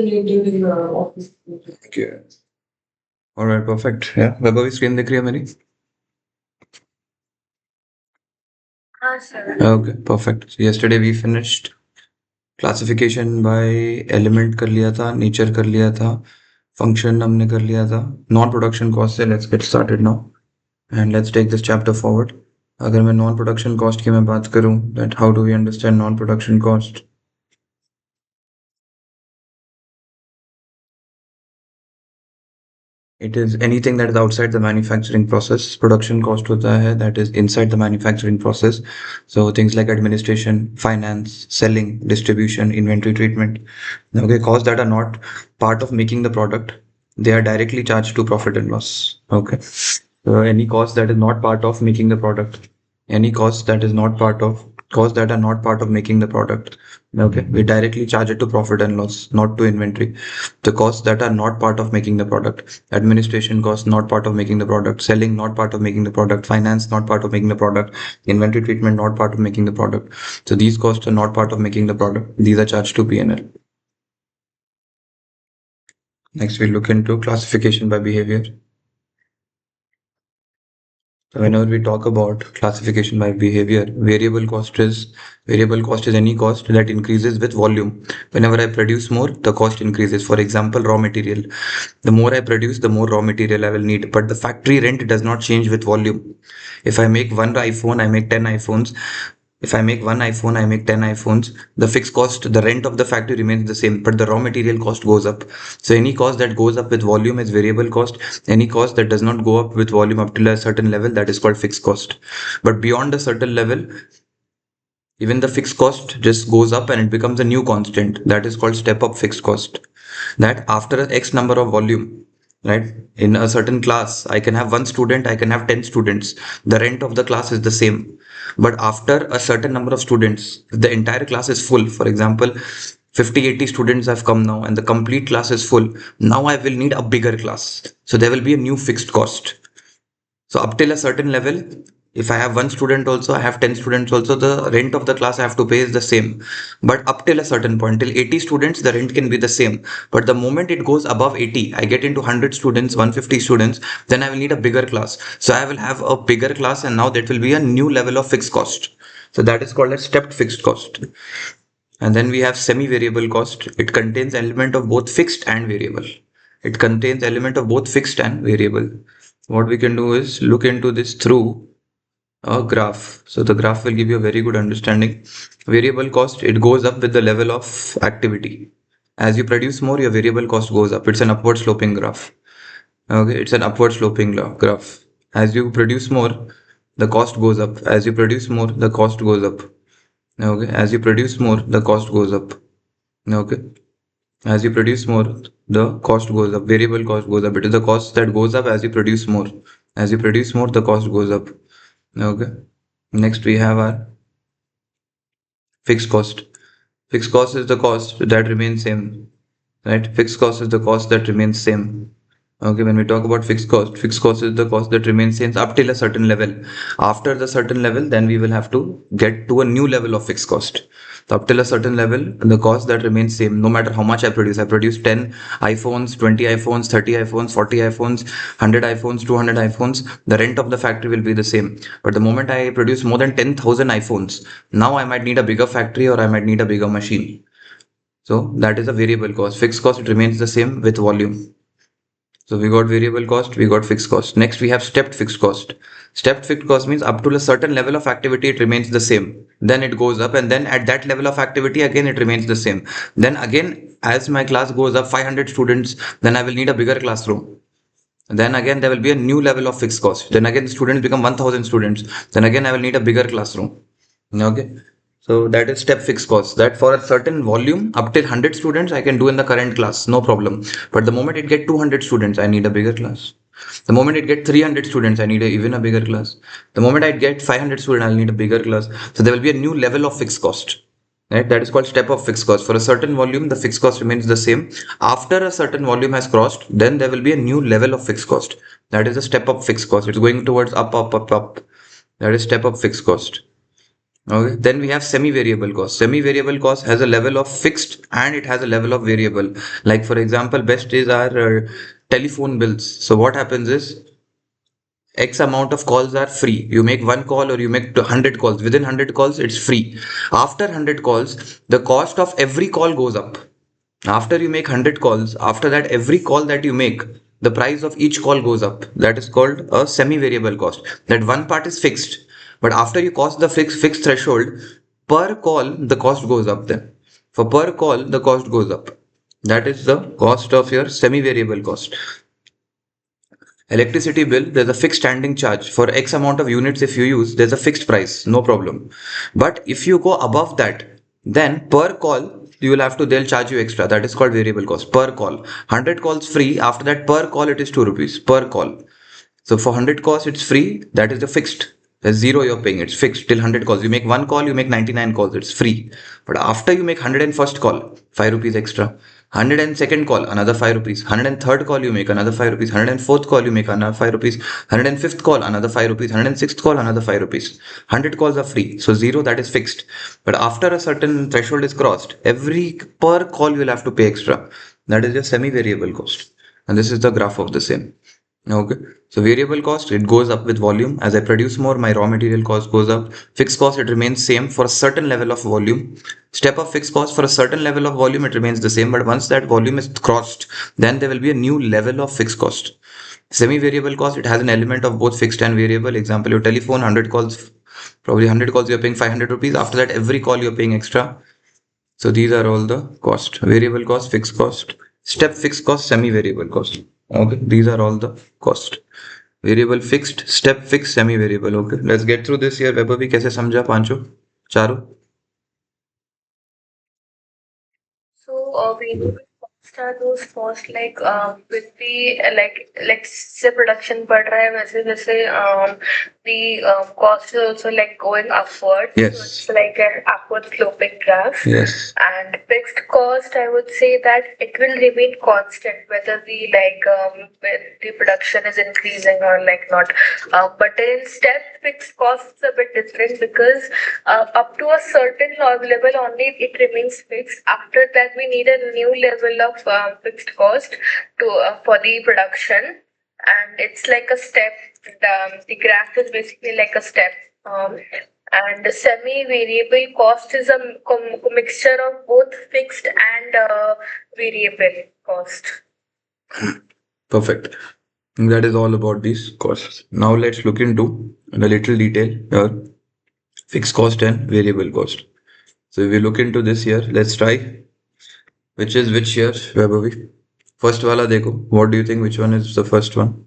native in office. Okay. All right, perfect. Yeah, Vaibhav screen दिख रही है मेरी? Okay, perfect. So yesterday we finished classification by element कर लिया था, nature कर लिया था, function हमने कर लिया था, non-production cost से let's get started now and let's take this chapter forward. अगर मैं non-production cost की मैं बात करूँ, that how do we understand non-production cost? It is anything that is outside the manufacturing process. Production cost होता है that is inside the manufacturing process. So things like administration, finance, selling, distribution, inventory treatment. Okay, costs that are not part of making the product, they are directly charged to profit and loss. Okay. So any cost that is not part of making the product, any cost that is not part of costs that are not part of making the product, okay, we directly charge it to profit and loss, not to inventory. The costs that are not part of making the product, administration costs not part of making the product, selling not part of making the product, finance not part of making the product, inventory treatment not part of making the product. So these costs are not part of making the product, these are charged to P&L. Next we look into classification by behavior. So whenever we talk about classification by behavior, variable cost is any cost that increases with volume. Whenever I produce more, the cost increases. For example, raw material. The more I produce, the more raw material I will need. But the factory rent does not change with volume. If I make one iPhone, I make 10 iPhones. If I make one iPhone, I make 10 iPhones. The fixed cost, the rent of the factory remains the same, but the raw material cost goes up. So any cost that goes up with volume is variable cost. Any cost that does not go up with volume up till a certain level, that is called fixed cost. But beyond a certain level, even the fixed cost just goes up and it becomes a new constant. That is called step up fixed cost. That after X number of volume, right, in a certain class, I can have one student, I can have 10 students. The rent of the class is the same. But after a certain number of students, the entire class is full. For example, 50-80 students have come now and the complete class is full. Now I will need a bigger class. So there will be a new fixed cost. So up till a certain level, if I have one student also, I have 10 students also, the rent of the class I have to pay is the same. But up till a certain point, till 80 students, the rent can be the same. But the moment it goes above 80, I get into 100 students, 150 students, then I will need a bigger class. So I will have a bigger class and now that will be a new level of fixed cost. So that is called a stepped fixed cost. And then we have semi-variable cost. It contains element of both fixed and variable. It contains element of both fixed and variable. What we can do is look into this through a graph. So the graph will give you a very good understanding. Variable cost, it goes up with the level of activity. As you produce more, your variable cost goes up. It's an upward sloping graph. Okay, it's an upward sloping graph. As you produce more, the cost goes up. As you produce more, the cost goes up. Okay, as you produce more, the cost goes up. Okay, as you produce more, the cost goes up. Variable cost goes up. It is the cost that goes up as you produce more. As you produce more, the cost goes up. Okay, next we have our fixed cost. Fixed cost is the cost that remains same, right? Fixed cost is the cost that remains same. Okay, when we talk about fixed cost is the cost that remains same up till a certain level. After the certain level, then we will have to get to a new level of fixed cost. So up till a certain level, the cost that remains same, no matter how much I produce. I produce 10 iPhones, 20 iPhones, 30 iPhones, 40 iPhones, 100 iPhones, 200 iPhones. The rent of the factory will be the same. But the moment I produce more than 10,000 iPhones, now I might need a bigger factory or I might need a bigger machine. So that is a variable cost. Fixed cost, it remains the same with volume. So we got variable cost, we got fixed cost. Next we have stepped fixed cost. Stepped fixed cost means up to a certain level of activity it remains the same. Then it goes up and then at that level of activity again it remains the same. Then again as my class goes up 500 students, then I will need a bigger classroom. Then again there will be a new level of fixed cost. Then again the students become 1000 students. Then again I will need a bigger classroom. Okay. So that is step fixed cost. That for a certain volume, up till 100 students, I can do in the current class, no problem. But the moment it get 200 students, I need a bigger class. The moment it get 300 students, I need even a bigger class. The moment I get 500 students, I'll need a bigger class. So there will be a new level of fixed cost. Right? That is called step of fixed cost. For a certain volume, the fixed cost remains the same. After a certain volume has crossed, then there will be a new level of fixed cost. That is a step up fixed cost. It's going towards up, up, up, up. That is step up fixed cost. Okay, then we have semi-variable cost. Semi-variable cost has a level of fixed and it has a level of variable. Like for example, best is our telephone bills. So what happens is X amount of calls are free. You make one call or you make 100 calls. Within 100 calls, it's free. After 100 calls, the cost of every call goes up. After you make 100 calls, after that, every call that you make, the price of each call goes up. That is called a semi-variable cost. That one part is fixed, but after you cross the fixed threshold, per call, the cost goes up then. For per call, the cost goes up. That is the cost of your semi-variable cost. Electricity bill, there's a fixed standing charge for X amount of units. If you use, there's a fixed price, no problem. But if you go above that, then per call, you will have to, they'll charge you extra. That is called variable cost per call. 100 calls free. After that, per call, it is 2 rupees per call. So for 100 calls, it's free. That is the fixed. There's zero you're paying. It's fixed till 100 calls. You make one call, you make 99 calls. It's free. But after you make 101st call, 5 rupees extra. 102nd call, another 5 rupees. 103rd call, you make another 5 rupees. 104th call, you make another 5 rupees. 105th call, another 5 rupees. 106th call, another 5 rupees. 100 calls are free. So zero, that is fixed. But after a certain threshold is crossed, every per call you will have to pay extra. That is your semi-variable cost. And this is the graph of the same. Okay, so variable cost, it goes up with volume. As I produce more, my raw material cost goes up. Fixed cost, it remains same for a certain level of volume. Step up fixed cost for a certain level of volume, it remains the same. But once that volume is crossed, then there will be a new level of fixed cost. Semi-variable cost, it has an element of both fixed and variable. Example, your telephone, 100 calls, probably 100 calls, you're paying 500 rupees. After that, every call you're paying extra. So these are all the cost: variable cost, fixed cost, step fixed cost, semi-variable cost. Okay, these are all the cost. Variable fixed, step fixed, semi-variable. Okay, let's get through this here. Vaibhavi कैसे समझा पांचों चारों? Variable cost are those cost like with the like let's say production बढ़ रहा है वैसे वैसे the cost is also like going upward. So Yes. it's like an upward sloping graph. Yes. And fixed cost, I would say that it will remain constant whether the production is increasing or like not. But in step fixed cost is a bit different because up to a certain level only it remains fixed. After that, we need a new level of fixed cost to for the production, and it's like a step. The graph is basically like a step. And the semi-variable cost is a mixture of both fixed and variable cost. Perfect. That is all about these costs. Now let's look into in a little detail here fixed cost and variable cost. So if we look into this here, let's try which is which here, Vaibhavi. First wala dekho. What do you think? Which one is the first one?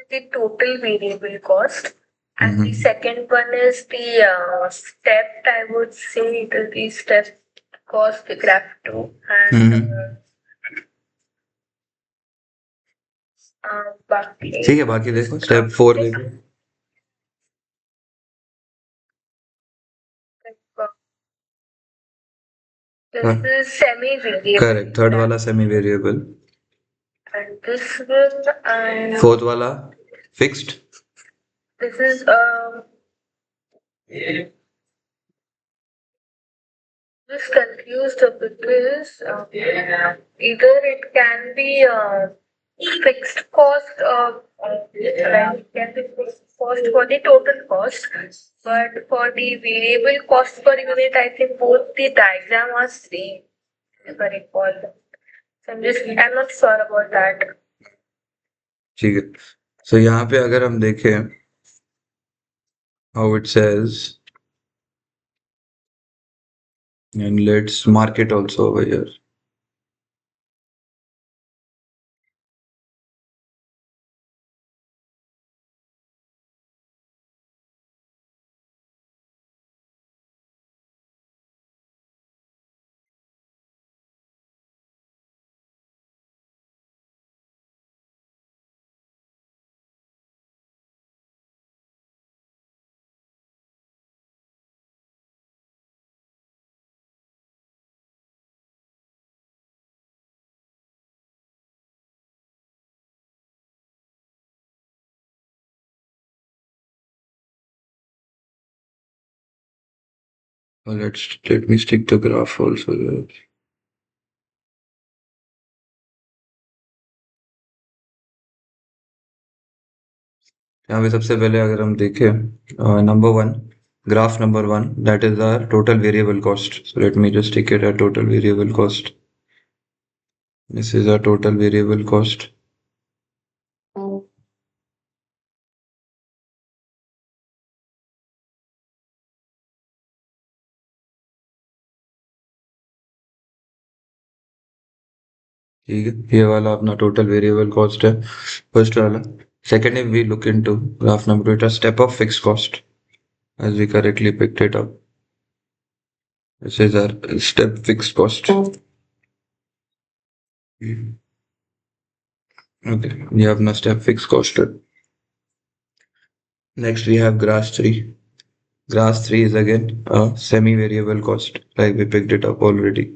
The total variable cost. And the Mm-hmm. second one is the step, I would say it will be step cost, the graph 2. And Mm-hmm. ठीक है, बाकी this, देखो step 4 देखो. uh, हाँ, this is semi-variable. Correct. Third वाला semi variable. And this one, fourth वाला fixed. this is just confused because either it can be fixed cost like it can be fixed cost for the total cost, but for the variable cost per unit, I think both the diagram are same, if I recall. So I'm not sure about that. ठीक है. सो यहाँ पे अगर हम देखें how it says, and let's mark it also over here. let me stick the graph also there. यहाँ पे सबसे पहले अगर हम देखें number one, graph number one, that is our total variable cost. So let me just take it at total variable cost. This is our total variable cost. ठीक है, ये वाला अपना टोटल वेरिएबल कॉस्ट है, फर्स्ट वाला. Second, if we look into graph number 2, it has step of fixed cost, as we correctly picked it up. This is our step fixed cost. Okay, ये अपना step fixed cost है. Next we have grass 3. Grass 3 is again a semi-variable cost, like we picked it up already.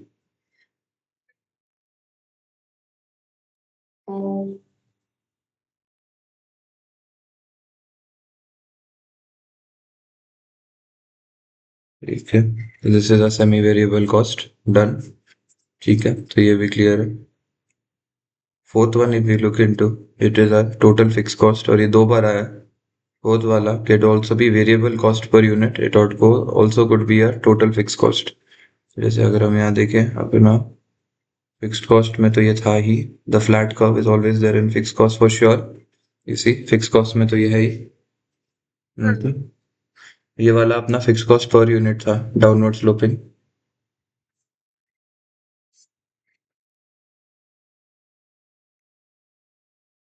ठीक है, this is a semi variable cost, done. ठीक है, तो ये भी क्लियर है. Fourth one, if you look into, it is a total fix cost, और ये दो बार आया. फोर्थ वाला can also be variable cost per unit, it also could be a total fix cost. जैसे अगर हम यहाँ देखें अपना फिक्स्ड कॉस्ट में, तो ये था ही, the flat curve is always there in fix cost for sure. इसी फिक्स कॉस्ट में तो ये है ही. मतलब ये वाला अपना फिक्स कॉस्ट पर यूनिट था, डाउनवर्ड स्लोपिंग.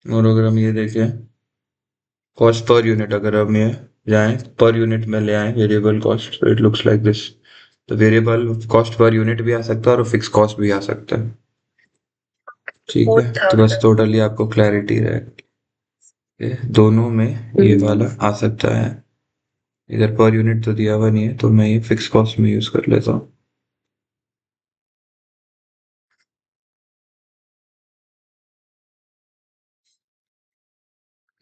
और अगर हम ये देखें कॉस्ट पर यूनिट, अगर हम ये जाएं पर यूनिट में ले आए वेरिएबल कॉस्ट, तो इट लुक्स लाइक दिस. तो वेरिएबल कॉस्ट पर यूनिट भी आ सकता है और फिक्स कॉस्ट भी आ सकता है. ठीक है, तो बस टोटली आपको क्लैरिटी रहे, दोनों में ये वाला आ सकता है. इधर पर यूनिट तो दिया हुआ नहीं है, तो मैं ये फिक्स कॉस्ट में यूज कर लेता हूँ.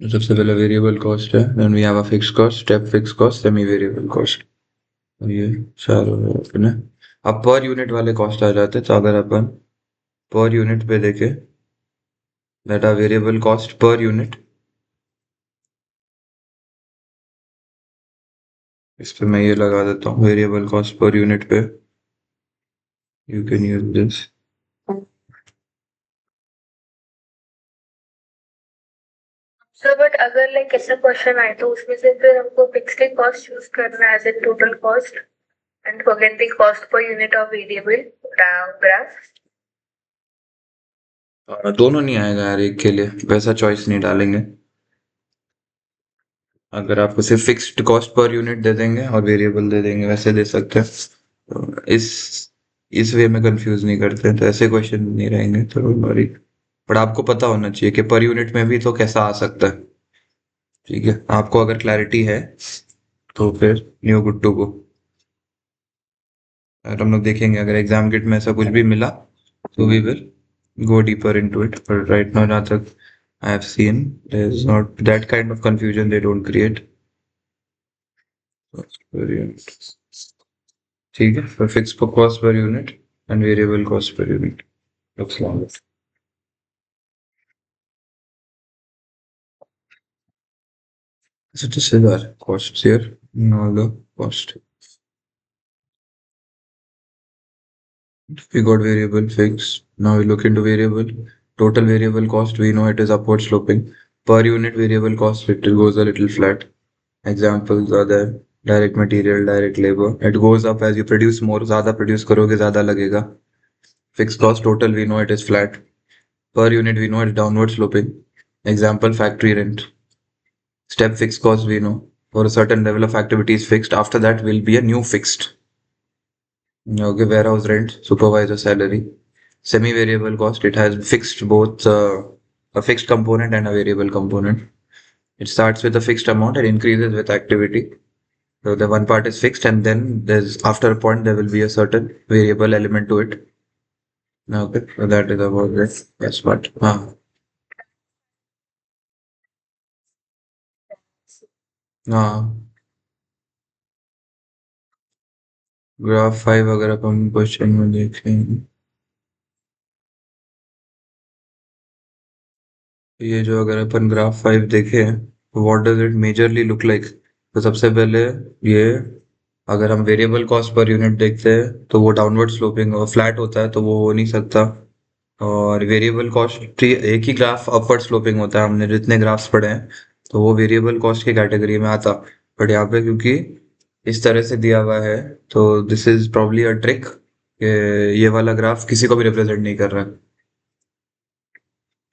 तो सबसे पहले वेरिएबल कॉस्ट है, then we have a fix cost, step fix cost, semi variable cost. ये चार हो गए अपने. अब पर यूनिट वाले कॉस्ट आ जाते, तो अगर अपन पर यूनिट पे देखें, that are variable cost per unit, इस पे मैं ये लगा देता हूँ वेरिएबल कॉस्ट पर यूनिट पे. You can use this. Sir but अगर लाइक ऐसा क्वेश्चन आए तो उसमें से फिर हमको फिक्स्ड कॉस्ट चूज करना है as a total cost and forget the cost per unit of variable graph. दोनों नहीं आएगा यार, एक के लिए वैसा चॉइस नहीं डालेंगे. अगर आपको सिर्फ फिक्स्ड कॉस्ट पर यूनिट दे देंगे और वेरिएबल दे देंगे, वैसे दे सकते हैं. तो इस वे में कंफ्यूज नहीं करते, तो ऐसे क्वेश्चन नहीं रहेंगे, तो डोंट वरी. बट आपको पता होना चाहिए कि पर यूनिट में भी तो कैसा आ सकता है. ठीक है, आपको अगर क्लैरिटी है तो फिर न्यू गुड टू गो. और हम लोग देखेंगे अगर एग्जाम किट में ऐसा कुछ भी मिला, तो we will go deeper into it. But right now, जहाँ तक I have seen, there's not that kind of confusion they don't create. Cost per unit. ठीक है, for fixed per cost per unit and variable cost per unit. Looks longer. So this is our costs here, and all the cost. We got variable fixed. Now we look into variable. Total variable cost, we know it is upward sloping. Per unit variable cost, it goes a little flat. Examples are there. Direct material, direct labour, it goes up as you produce more. ज्यादा produce करोगे ज्यादा लगेगा. Fix cost total we know it is flat. Per unit we know it downward sloping. Example factory rent. Step fix cost we know for a certain level of activity is fixed, after that will be a new fixed. Okay, warehouse rent, supervisor salary. Semi variable cost, it has fixed both a fixed component and a variable component. It starts with a fixed amount and increases with activity. So the one part is fixed, and then there's after a point there will be a certain variable element to it. Okay, so that is about this. Yes, but हाँ graph 5 अगर अपन question में देखें, ये जो अगर अपन graph 5 देखें, what does it majorly look like? तो सबसे पहले ये, अगर हम वेरिएबल कॉस्ट पर यूनिट देखते हैं तो वो डाउनवर्ड स्लोपिंग और फ्लैट होता है, तो वो हो नहीं सकता। और वेरिएबल कॉस्ट एक ही ग्राफ अपवर्ड स्लोपिंग होता है, हमने जितने ग्राफ्स पढ़े हैं, तो वो वेरिएबल कॉस्ट की कैटेगरी में आता। बट यहाँ पे क्योंकि इस तरह से दिया हुआ है, तो this is probably a trick, ये वाला ग्राफ किसी को भी रिप्रेजेंट नहीं कर रहा है।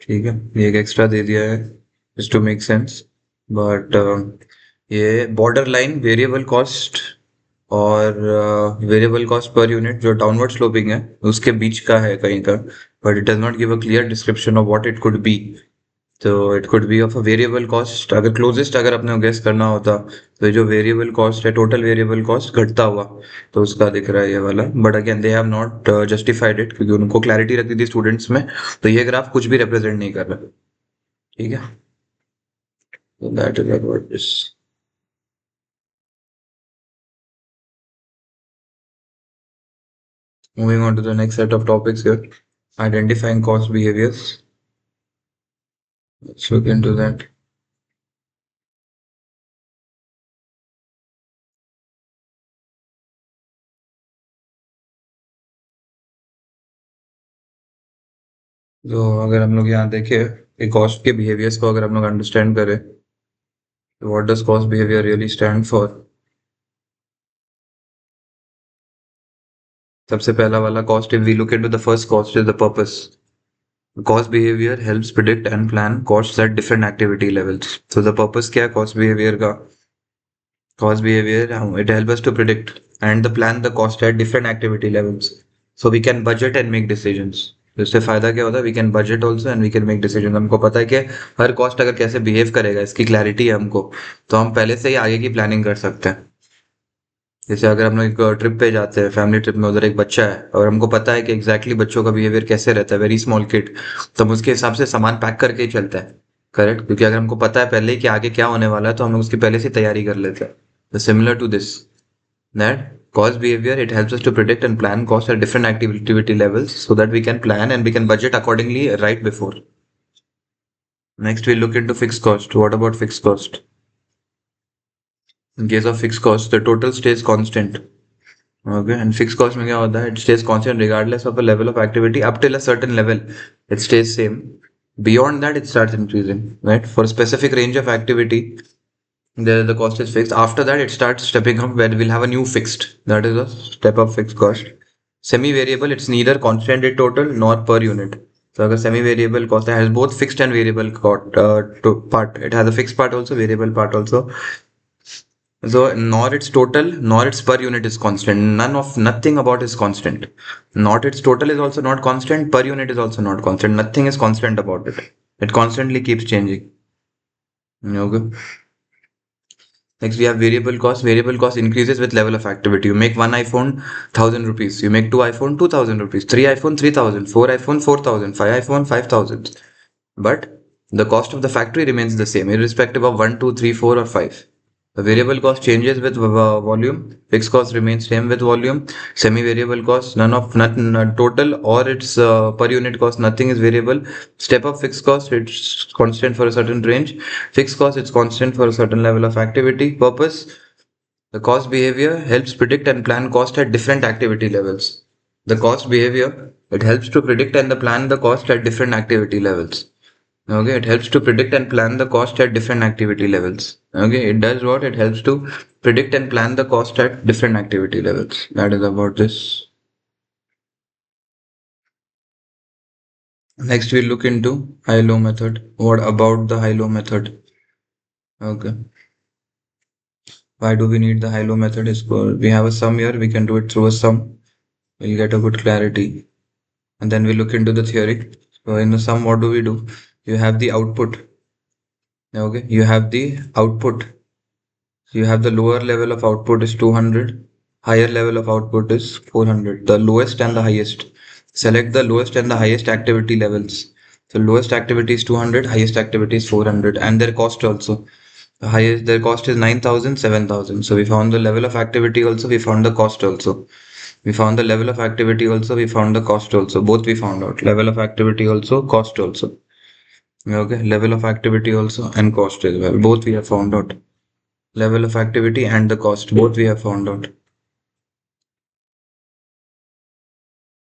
ठीक है, ये एक एक्स्ट्रा दे दिया है just to make sense. But ये बॉर्डर लाइन वेरिएबल कॉस्ट और वेरिएबल कॉस्ट पर यूनिट जो डाउनवर्ड स्लोपिंग है उसके बीच का है कहीं का, but it does not give a clear description of what it could be. तो it could be of a variable cost, अगर क्लोजेस्ट अगर अपने गेस करना होता, तो ये जो वेरिएबल कॉस्ट है, टोटल वेरिएबल कॉस्ट घटता हुआ, तो उसका दिख रहा है ये वाला। But again they have not justified it, क्योंकि उनको क्लैरिटी रखी थी स्टूडेंट्स में, तो ये ग्राफ कुछ भी रिप्रेजेंट नहीं कर रहा। ठीक है, तो that is about this. Moving on to the next set of topics here, identifying cost behaviors. Let's look into that. तो अगर हम लोग यहाँ देखें कि कॉस्ट के बिहेवियर्स को अगर हम लोग अंडरस्टैंड करें, तो what does cost behaviour really stand for? सबसे पहला वाला cost, if we look into the first cost, is the purpose. Cost behaviour helps predict and plan cost at different activity levels. तो द पर्पस क्या है cost behaviour का? Cost behavior, it helps us to predict and the plan the cost at different activity levels. So we can budget and make decisions. तो इससे फायदा क्या होता है? We can budget also and we can make decisions. हमको पता है कि हर कॉस्ट अगर कैसे बिहेव करेगा, इसकी क्लैरिटी है हमको, तो हम पहले से ही आगे की प्लानिंग कर सकते हैं. जैसे अगर हम लोग एक ट्रिप पे जाते हैं, फैमिली ट्रिप में, उधर एक बच्चा है और हमको पता है कि एग्जैक्टली बच्चों का बिहेवियर कैसे रहता है, वेरी स्मॉल किड, तो हम उसके हिसाब से सामान पैक करके ही चलता है. करेक्ट, क्योंकि अगर हमको पता है पहले ही कि आगे क्या होने वाला है, तो हम लोग उसकी पहले से तैयारी कर लेते हैं. तो similar to this, that cost behavior, it helps us to predict and plan costs at different activity levels so that we can plan and we can budget accordingly right before. Next we look into fixed cost. What about fixed cost? In case of fixed cost, the total stays constant. Okay, and fixed cost में क्या होता है? It stays constant regardless of a level of activity. Up till a certain level it stays same. Beyond that it starts increasing, right? For a specific range of activity, the cost is fixed. After that it starts stepping up, where we'll have a new fixed, that is a step up fixed cost. Semi variable, it's neither constant in total nor per unit. So अगर semi variable cost has both fixed and variable cost, part, it has a fixed part also, variable part also. So nor its total nor its per unit is constant. Nothing about is constant. Not its total is also not constant, per unit is also not constant. Nothing is constant about it. It constantly keeps changing. Okay. Next we have variable cost. Variable cost increases with level of activity. You make one iPhone, 1,000 rupees. You make two iPhone, 2,000 rupees. Three iPhone, 3,000. Four iPhone, 4,000. Five iPhone, 5,000. But the cost of the factory remains the same, irrespective of 1, 2, 3, 4 or 5. The variable cost changes with volume. Fixed cost remains same with volume. Semi-variable cost, none total or its per unit cost, nothing is variable. Step up fixed cost, it's constant for a certain range. Fixed cost, it's constant for a certain level of activity. Purpose, the cost behavior helps predict and plan cost at different activity levels. The cost behavior, it helps to predict and plan the cost at different activity levels. Okay, it helps to predict and plan the cost at different activity levels. Okay, it does what? It helps to predict and plan the cost at different activity levels. That is about this. Next, we look into high-low method. What about the high-low method? Okay. Why do we need the high-low method? Is we have a sum here. We can do it through a sum. We'll get a good clarity. And then we look into the theory. So in the sum, what do? You have the output. Okay, you have the output. You have the lower level of output is 200, higher level of output is 400, the lowest and the highest. Select the lowest and the highest activity levels. So lowest activity is 200, highest activity is 400, and their cost also. highest, their cost is 9,000, 7,000. So we found the level of activity also, we found the cost also. We found the level of activity also, we found the cost also. Both we found out. Level of activity also, cost also. Okay, level of activity also and cost as well. Both we have found out. Level of activity and the cost, both we have found out.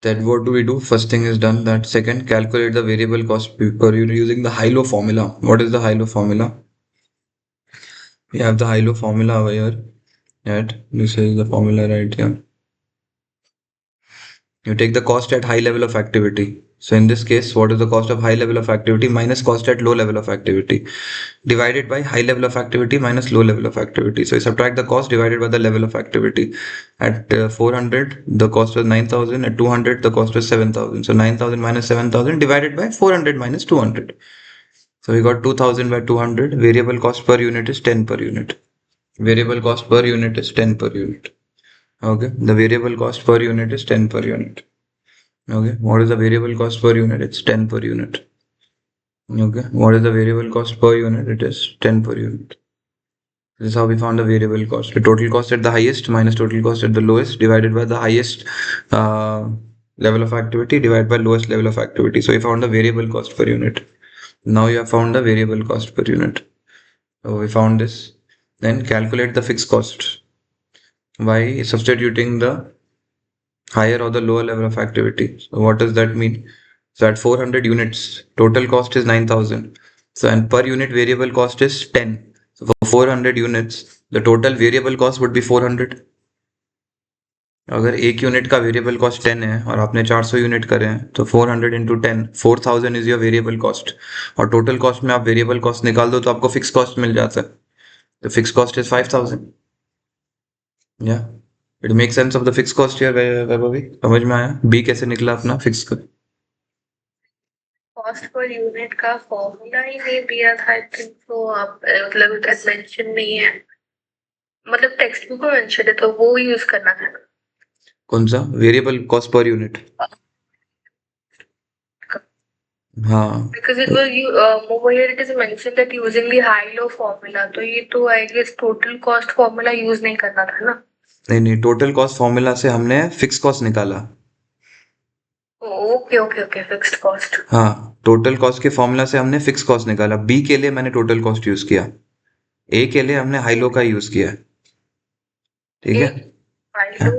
Then what do we do? First thing is done. That second, calculate the variable cost per unit using the high-low formula. What is the high-low formula? We have the high-low formula over here. Right? This is the formula right here. You take the cost at high level of activity. So in this case, what is the cost of high level of activity minus cost at low level of activity divided by high level of activity minus low level of activity. So you subtract the cost divided by the level of activity. At 400, the cost was 9,000. At 200, the cost was 7,000. So 9,000 minus 7,000 divided by 400 minus 200. So we got 2,000 by 200. Variable cost per unit is 10 per unit. Variable cost per unit is 10 per unit. Okay, the variable cost per unit is 10 per unit. Okay, what is the variable cost per unit? It's 10 per unit. Okay, what is the variable cost per unit? It is 10 per unit. This is how we found the variable cost. The total cost at the highest minus total cost at the lowest divided by the highest level of activity divided by lowest level of activity. So we found the variable cost per unit. Now you have found the variable cost per unit. So we found this. Then calculate the fixed cost by substituting the higher or the lower level of activity. So what does that mean? So at 400 units, total cost is 9,000. So and per unit variable cost is 10. So for 400 units, the total variable cost would be 400. अगर एक unit का variable cost 10 है और आपने 400 unit करे हैं तो 400 into 10 4,000 is your variable cost और टोटल कॉस्ट में आप वेरिएबल कॉस्ट निकाल दो तो आपको फिक्स कॉस्ट मिल जाता है तो फिक्स कॉस्ट इज 5,000 या it make sense of the fix cost here Vaibhavi समझ में आया बी कैसे निकला अपना फिक्स का कॉस्ट पर यूनिट का फॉर्मूला ही नहीं दिया था आई थिंक तो आप मतलब मेंशन नहीं है मतलब टेक्स्ट बुक में मेंशन है तो वो यूज करना था कौन सा वेरिएबल कॉस्ट पर यूनिट हाँ because it was you over here it is mentioned that using the high low formula तो ये तो I guess total cost formula use नहीं करना था ना नहीं नहीं टोटल कॉस्ट फॉर्मूला से हमने फिक्स कॉस्ट निकाला okay okay okay fixed cost हाँ टोटल कॉस्ट के फॉर्मूला से हमने फिक्स कॉस्ट निकाला बी के लिए मैंने टोटल कॉस्ट यूज किया ए के लिए हमने हाई लो का यूज किया ठीक है high low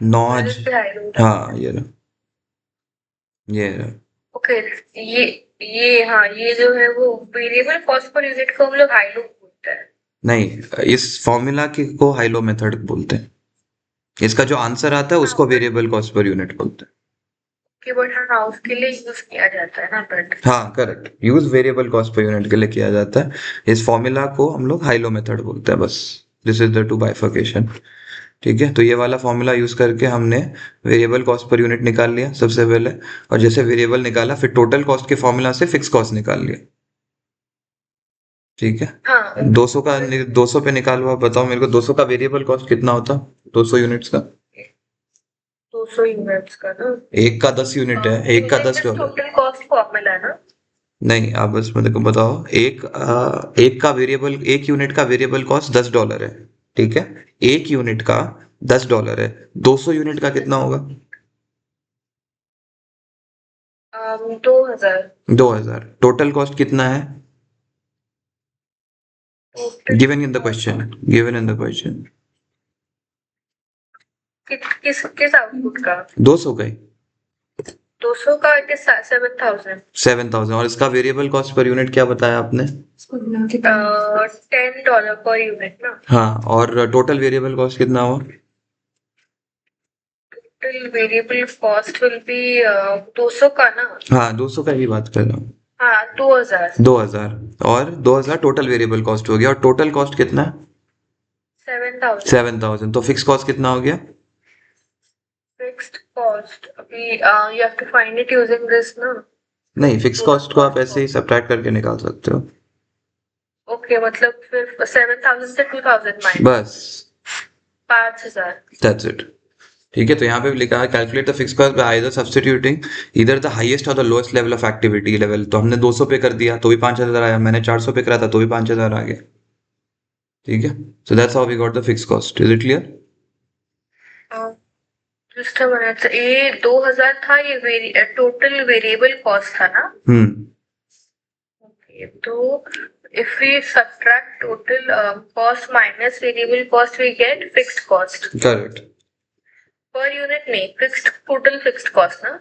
नॉज where is the high low हाँ ये लो ये लो ओके ये हाँ ये जो है वो वेरिएबल कॉस्ट पर यूनिट को हम लोग हाई लो बोलते हैं नहीं इस फॉर्मूला के को हाई लो मेथड बोलते हैं इसका जो आंसर आता है उसको वेरिएबल कॉस्ट पर यूनिट बोलते हैं कि बट हाँ उसके लिए यूज किया जाता है ना बट हाँ correct use variable cost per unit के लिए किया जाता है इस फॉर्मूला को हम लोग हाई लो मेथड बोलते हैं बस this is the two bifurcation ठीक है तो ये वाला फॉर्मूला यूज करके हमने वेरिएबल कॉस्ट पर यूनिट निकाल लिया सबसे पहले और जैसे वेरिएबल निकाला फिर टोटल कॉस्ट के फॉर्मूला से फिक्स कॉस्ट निकाल लिया ठीक है हाँ 200 का 200 पे निकाल हुआ बताओ मेरे को 200 का वेरिएबल कॉस्ट कितना होता 200 यूनिट्स का 200 यूनिट्स का ना एक का 10 यूनिट है एक का 10 डॉलर टोटल कॉस्ट फॉर्मूला ना नहीं आप बस मेरे को बताओ एक का वेरिएबल एक यूनिट का वेरिएबल कॉस्ट $10 है ठीक है एक यूनिट का $10 है 200 यूनिट का कितना होगा 2000 2000 टोटल कॉस्ट कितना है गिवन इन द क्वेश्चन किस आउटपुट का 200 का ही 200 का इट इज 7000 7,000 और इसका वेरिएबल कॉस्ट पर यूनिट क्या बताया आपने $10 पर यूनिट ना हाँ और टोटल वेरिएबल कॉस्ट कितना हुआ total variable cost will B 200 का ना हाँ 200 का ही बात कर रहा हूँ हाँ 2000 2000 और 2000 टोटल वेरिएबल कॉस्ट हो गया और टोटल कॉस्ट कितना है 7,000 तो फिक्स कॉस्ट कितना हो गया फिक्स्ड कॉस्ट अभी you have to find it using this ना नहीं फिक्स कॉस्ट को आप ऐसे ही सब्ट्रैक्ट करके निकाल सकते हो ओके मतलब फिर 7000 से 2000 माइनस बस 5000 दैट्स इट ठीक है तो यहाँ पे भी लिखा है calculate the fix cost by either substituting इधर द हाईएस्ट और the lowest level of activity level तो हमने 200 पे कर दिया तो भी 5,000 आया मैंने 400 पे करा था तो भी 5,000 आ गया ठीक है, so that's how we got the fixed cost. Is it clear? Just a minute, ये 2000 था, ये टोटल वेरिएबल कॉस्ट था ना? ओके, तो if we subtract total cost minus variable cost, we get fixed cost. Correct. Per unit नहीं, fixed, total fixed cost ना?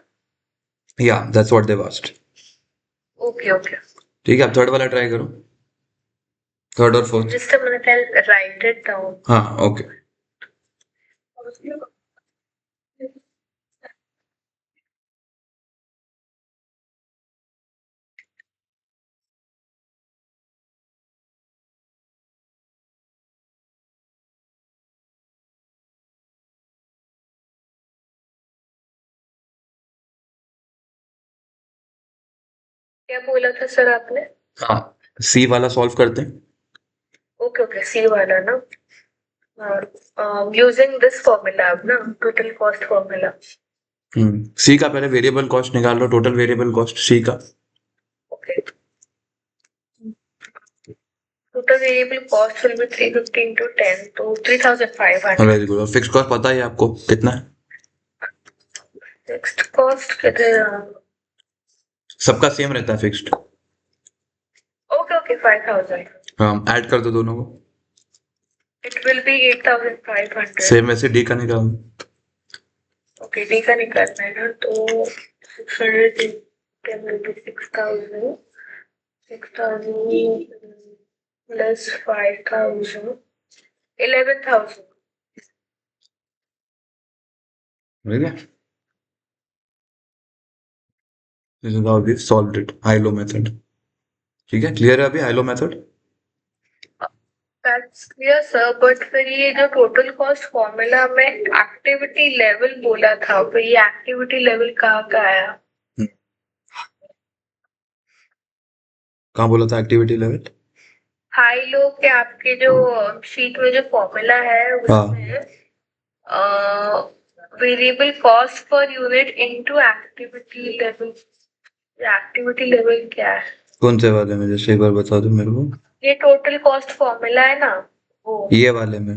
Yeah, that's what they've asked. Okay, okay. ठीक है, आप थर्ड वाला try करो, थर्ड और fourth. Just a minute, I'll write it down. हाँ, okay. क्या बोला था सर आपने? हाँ, सी वाला सॉल्व करते हैं. ओके ओके, सी वाला ना? यूजिंग दिस फॉर्मूला अब ना, टोटल कॉस्ट फॉर्मूला. सी का पहले वेरिएबल कॉस्ट निकाल लो, टोटल वेरिएबल कॉस्ट सी का. Okay, total variable cost will B 350 into 10, तो 3500. Very good. और फिक्स्ड कॉस्ट पता है आपको कितना है? फिक्स्ड कॉस्ट कितने? सबका सेम रहता है फिक्स्ड. Okay okay, 5000. हाँ, ऐड कर दो दोनों को. It will be 8500. सेम वैसे डी का निकाल. ओके, डी का निकालना है ना, तो 600 10 will be 6000. 6000 plus 5000, 11,000. ठीक है, this is how we solved it, high low method. ठीक है, क्लियर है अभी high low method? That's clear sir, but फिर ये जो टोटल कॉस्ट फॉर्मूला में एक्टिविटी लेवल बोला था, फिर ये एक्टिविटी लेवल कहाँ का आया? कहाँ बोला था एक्टिविटी लेवल? हाई लो के आपके जो शीट में जो फॉर्मूला है उसमें variable cost per unit into activity level. Activity level क्या है? कौन से वाले में, जैसे एक बार बता दो मेरे को. ये टोटल कॉस्ट फॉर्मूला है ना, वो. ये वाले में.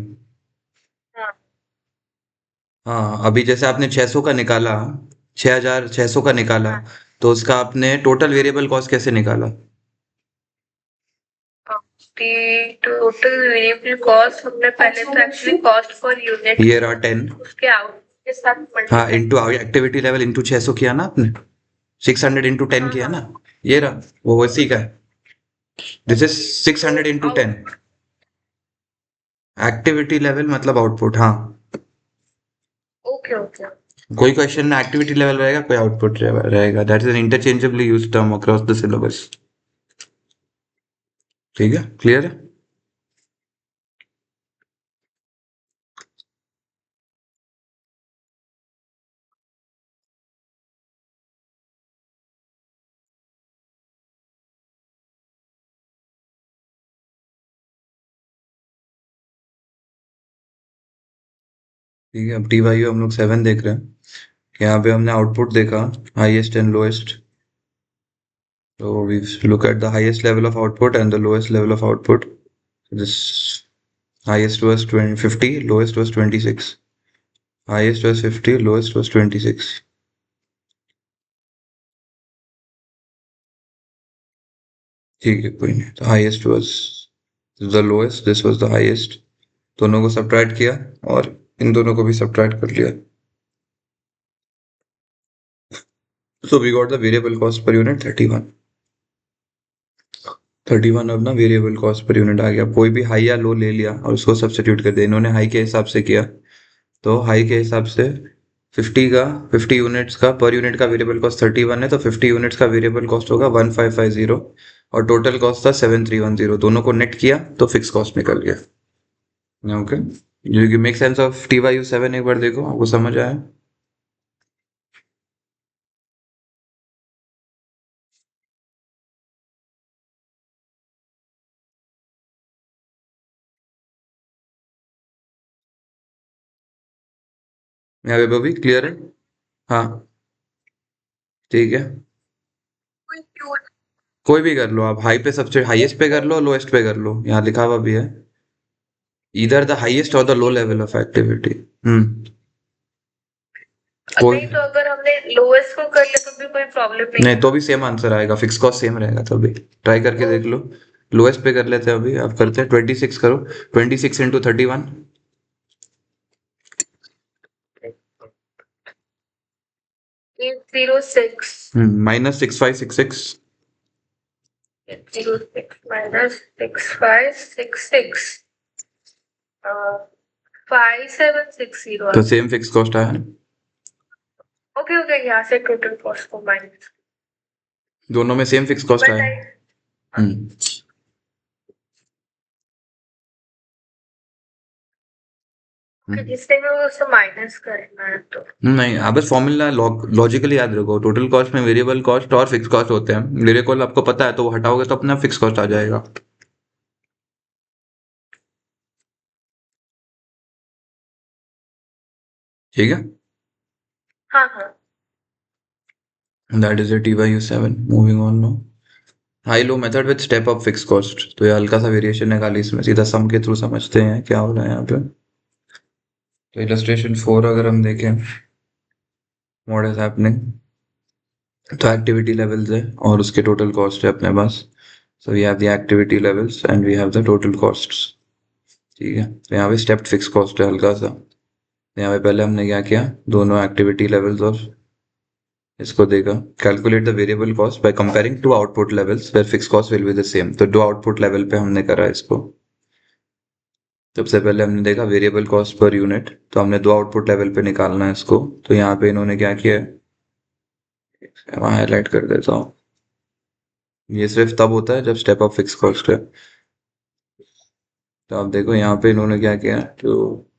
हाँ. हाँ, अभी जैसे आपने 600 का निकाला, 6600 का निकाला, हाँ. तो उसका आपने टोटल वेरिएबल कॉस्ट कैसे निकाला? टोटल वेरिएबल कॉस्ट हमने पहले तो एक्चुअली कॉस्ट पर यूनिट, ये रहा 10. उसके आउट के साथ हाँ, multiply. Into activity level into 600 किया ना आपने, 600 इंटू 10 किया ना, ये रहा वो वैसी का है. This is 600 into 10. Activity level मतलब आउटपुट. हाँ, ओके ओके. कोई क्वेश्चन में एक्टिविटी लेवल रहेगा, कोई आउटपुट रहेगा. That is an interchangeably used term across the syllabus. ठीक है, क्लियर है? ठीक है, अब टी वाई हम लोग 7 देख रहे हैं. यहाँ पे हमने आउटपुट देखा, highest and lowest. So we look at the highest level of output and the lowest level of output. This highest was 50, lowest was 26. Highest was 50, lowest was 26. ठीक है, कोई नहीं. तो highest was the lowest, this was the highest. दोनों को subtract किया और इन दोनों को भी सब्ट्रैक्ट कर लिया. So we got the variable cost per unit 31. 31 अब ना वेरिएबल कॉस्ट पर यूनिट आ गया. कोई भी हाई या लो ले लिया और उसको सब्स्टिट्यूट कर दिया. इन्होंने हाई के हिसाब से किया, तो हाई के हिसाब से 50 यूनिट्स का पर यूनिट का वेरिएबल कॉस्ट 31 है, तो 50 यूनिट्स का वेरिएबल कॉस्ट होगा 1550 और टोटल कॉस्ट था 7310. दोनों को नेट किया तो फिक्स कॉस्ट निकल गया. Okay, you make sense of T Y 7? एक बार देखो, आपको समझ आया? यहाँ पे भी क्लियर है? हाँ, ठीक है, कोई भी कर लो आप. हाई पे सबसे हाईएस्ट पे कर लो, लोएस्ट पे कर लो, यहाँ लिखा हुआ भी है. ईदर द हाईएस्ट और the low level of activity. कोई नहीं तो अगर हमने लोएस्ट को कर ले तो भी कोई प्रॉब्लम नहीं नहीं, तो भी सेम आंसर आएगा, फिक्स कॉस्ट सेम रहेगा। तो अभी ट्राई करके देख लो। लोएस्ट पे कर लेते हैं अभी, आप करते हैं 26 करो। 26 इंटू 31 806 माइनस 6566 806 minus 6566 5760 तो सेम फिक्स कॉस्ट आया ना। ओके ओके यहाँ से टोटल कॉस्ट को माइनस दोनों में सेम फिक्स कॉस्ट बट आया। आई जिस टाइम में उससे माइनस करना है तो नहीं, आप बस फॉर्मूला लॉजिकली याद रखो। टोटल कॉस्ट में वेरिएबल कॉस्ट और फिक्स कॉस्ट होते हैं। वेरिएबल आपको पता है तो वो हटाओगे तो अपना फिक्स कॉस्ट आ जाएगा। ठीक है, हाँ हाँ that is a t by u7। Moving on no. High low method with step up fix cost. तो ये हल्का सा वेरिएशन है खाली, इसमें सीधा सम के थ्रू समझते हैं क्या हो रहा है यहाँ पे। तो इलस्ट्रेशन 4 अगर हम देखें, व्हाट इज हैपनिंग, तो एक्टिविटी लेवल्स है और उसके टोटल कॉस्ट है अपने पास। So we have the activity levels and we have the total costs. ठीक है, तो यहाँ पे स्टेप्ड फिक्स कॉस्ट है हल्का सा। यहाँ पे पहले हमने क्या किया, दोनों एक्टिविटी लेवल्स और इसको देखा। Calculate the variable cost by comparing to output levels where fix cost will be the same. तो दो आउटपुट लेवल पे हमने करा इसको। सबसे पहले हमने देखा वेरिएबल कॉस्ट पर यूनिट, तो हमने दो आउटपुट लेवल पे निकालना है इसको। तो यहाँ पे इन्होंने क्या किया है, वहाँ हाईलाइट कर देता हूँ। ये सिर्फ तब होता है जब स्टेप अप फिक्स कॉस्ट है। तो आप देखो यहाँ पे इन्होंने क्या किया, जो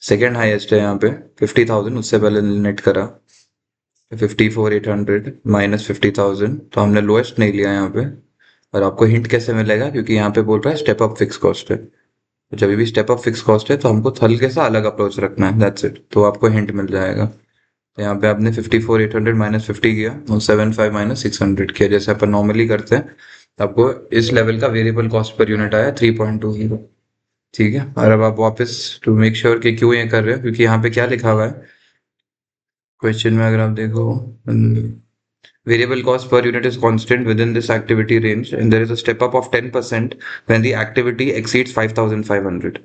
सेकेंड हाईएस्ट है यहाँ पे 50,000, उससे पहले नेट करा 54,800 माइनस 50,000। तो हमने लोएस्ट नहीं लिया यहाँ पे। और आपको हिंट कैसे मिलेगा, क्योंकि यहाँ पे बोल रहा है स्टेप अप फिक्स कॉस्ट है। तो जब भी स्टेप अप फिक्स कॉस्ट है तो हमको हल्के सा अलग अप्रोच रखना है, दैट्स इट। तो आपको हिंट मिल जाएगा। तो यहाँ पे आपने 54,800 माइनस 50 किया और 75 माइनस 600 किया, जैसे अपन नॉर्मली करते हैं। तो आपको इस लेवल का वेरिएबल कॉस्ट पर यूनिट आया 3.20। ठीक है, और अब आप वापस टू मेक श्योर कि क्यों ये कर रहे हो, क्योंकि यहाँ पे क्या लिखा हुआ है क्वेश्चन में, अगर आप देखो, variable cost per unit is constant within this activity range and there is a step up of 10% when the activity exceeds 5,500।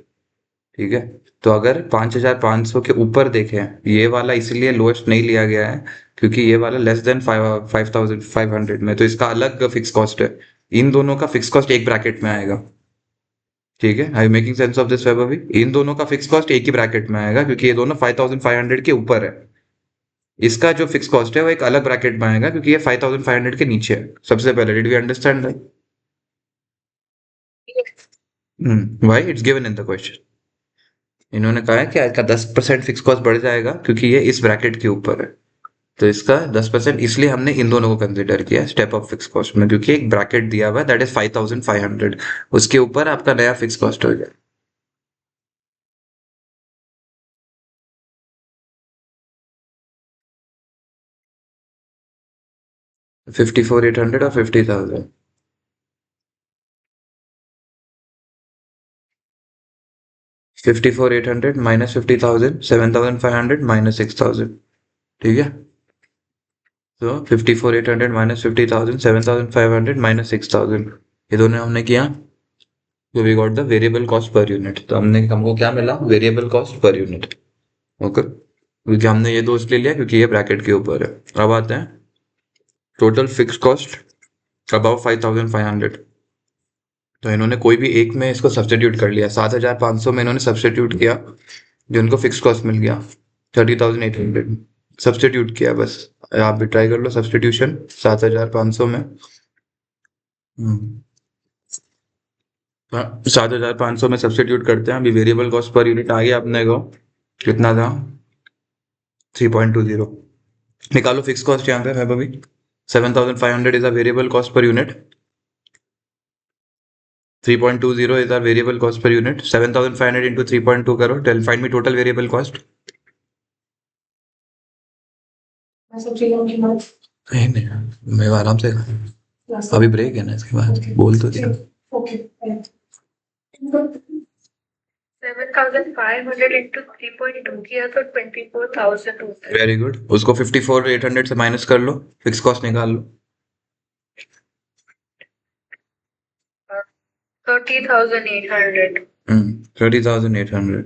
ठीक है, तो अगर 5,500 के ऊपर देखें, ये वाला इसलिए लोएस्ट नहीं लिया गया है क्योंकि ये वाला लेस देन 5,500 में, तो इसका अलग फिक्स कॉस्ट है। इन दोनों का फिक्स कॉस्ट एक ब्रैकेट में आएगा। ठीक है, I making sense of this Vaibhavi? इन दोनों का फिक्स कॉस्ट एक ही ब्रैकेट में आएगा क्योंकि ये दोनों 5,500 के ऊपर है। इसका जो फिक्स कॉस्ट है वो एक अलग ब्रैकेट में आएगा क्योंकि ये 5,500 के नीचे है। सबसे पहले, did we understand that? Why? It's given in the question. इन्होंने कहा है कि आज का 10% फिक्स कॉस्ट बढ़ जाएगा क्योंकि ये इस ब्रैकेट के ऊपर है। तो इसका 10% इसलिए हमने इन दोनों को कंसिडर किया स्टेप अप फिक्स कॉस्ट में, क्योंकि एक ब्रैकेट दिया हुआ है दैट इज 5,500, उसके ऊपर आपका नया फिक्स कॉस्ट हो जाए। 54,800 और 50,000। 54,800 माइनस 50,000, 7,500 माइनस 6,000। ठीक है, तो 54,800 माइनस 50,000, 7,500 माइनस 6,000, ये दोनों हमने किया। तो we got the variable cost per unit. तो हमको क्या मिला, variable cost per unit. Okay, क्योंकि हमने ये दो इसलिए लिया क्योंकि ये ब्रैकेट के ऊपर है। अब आते हैं टोटल फिक्स कॉस्ट अबाउ 5,500। तो इन्होंने कोई भी एक में इसको सब्स्टिट्यूट कर लिया। 7,500 में इन्होंने सब्स्टिट्यूट किया, जो इनको फिक्स कॉस्ट मिल गया 30,800। सब्स्टिट्यूट किया बस। आप भी ट्राई कर लो सब्स्टिट्यूशन 7,500 में। 7,500 में सब्स्टिट्यूट करते हैं। अभी वेरिएबल कॉस्ट पर यूनिट आ गया अपने को, कितना था, 3.20। निकालो फिक्स कॉस्ट यहाँ पे है अभी। 7,500 is a variable cost per unit. 3.20 is our variable cost per unit. 7,500 into 3.2 करो, tell find me total variable cost. नहीं नहीं, मैं आराम से, अभी ब्रेक है ना, इसके बाद बोल तो दिया। 7,500 into 3.2 किया तो 24,000 होता है. वेरी गुड, उसको 54,800 से माइनस कर लो, फिक्स कॉस्ट निकाल लो. 30,800. 30,800.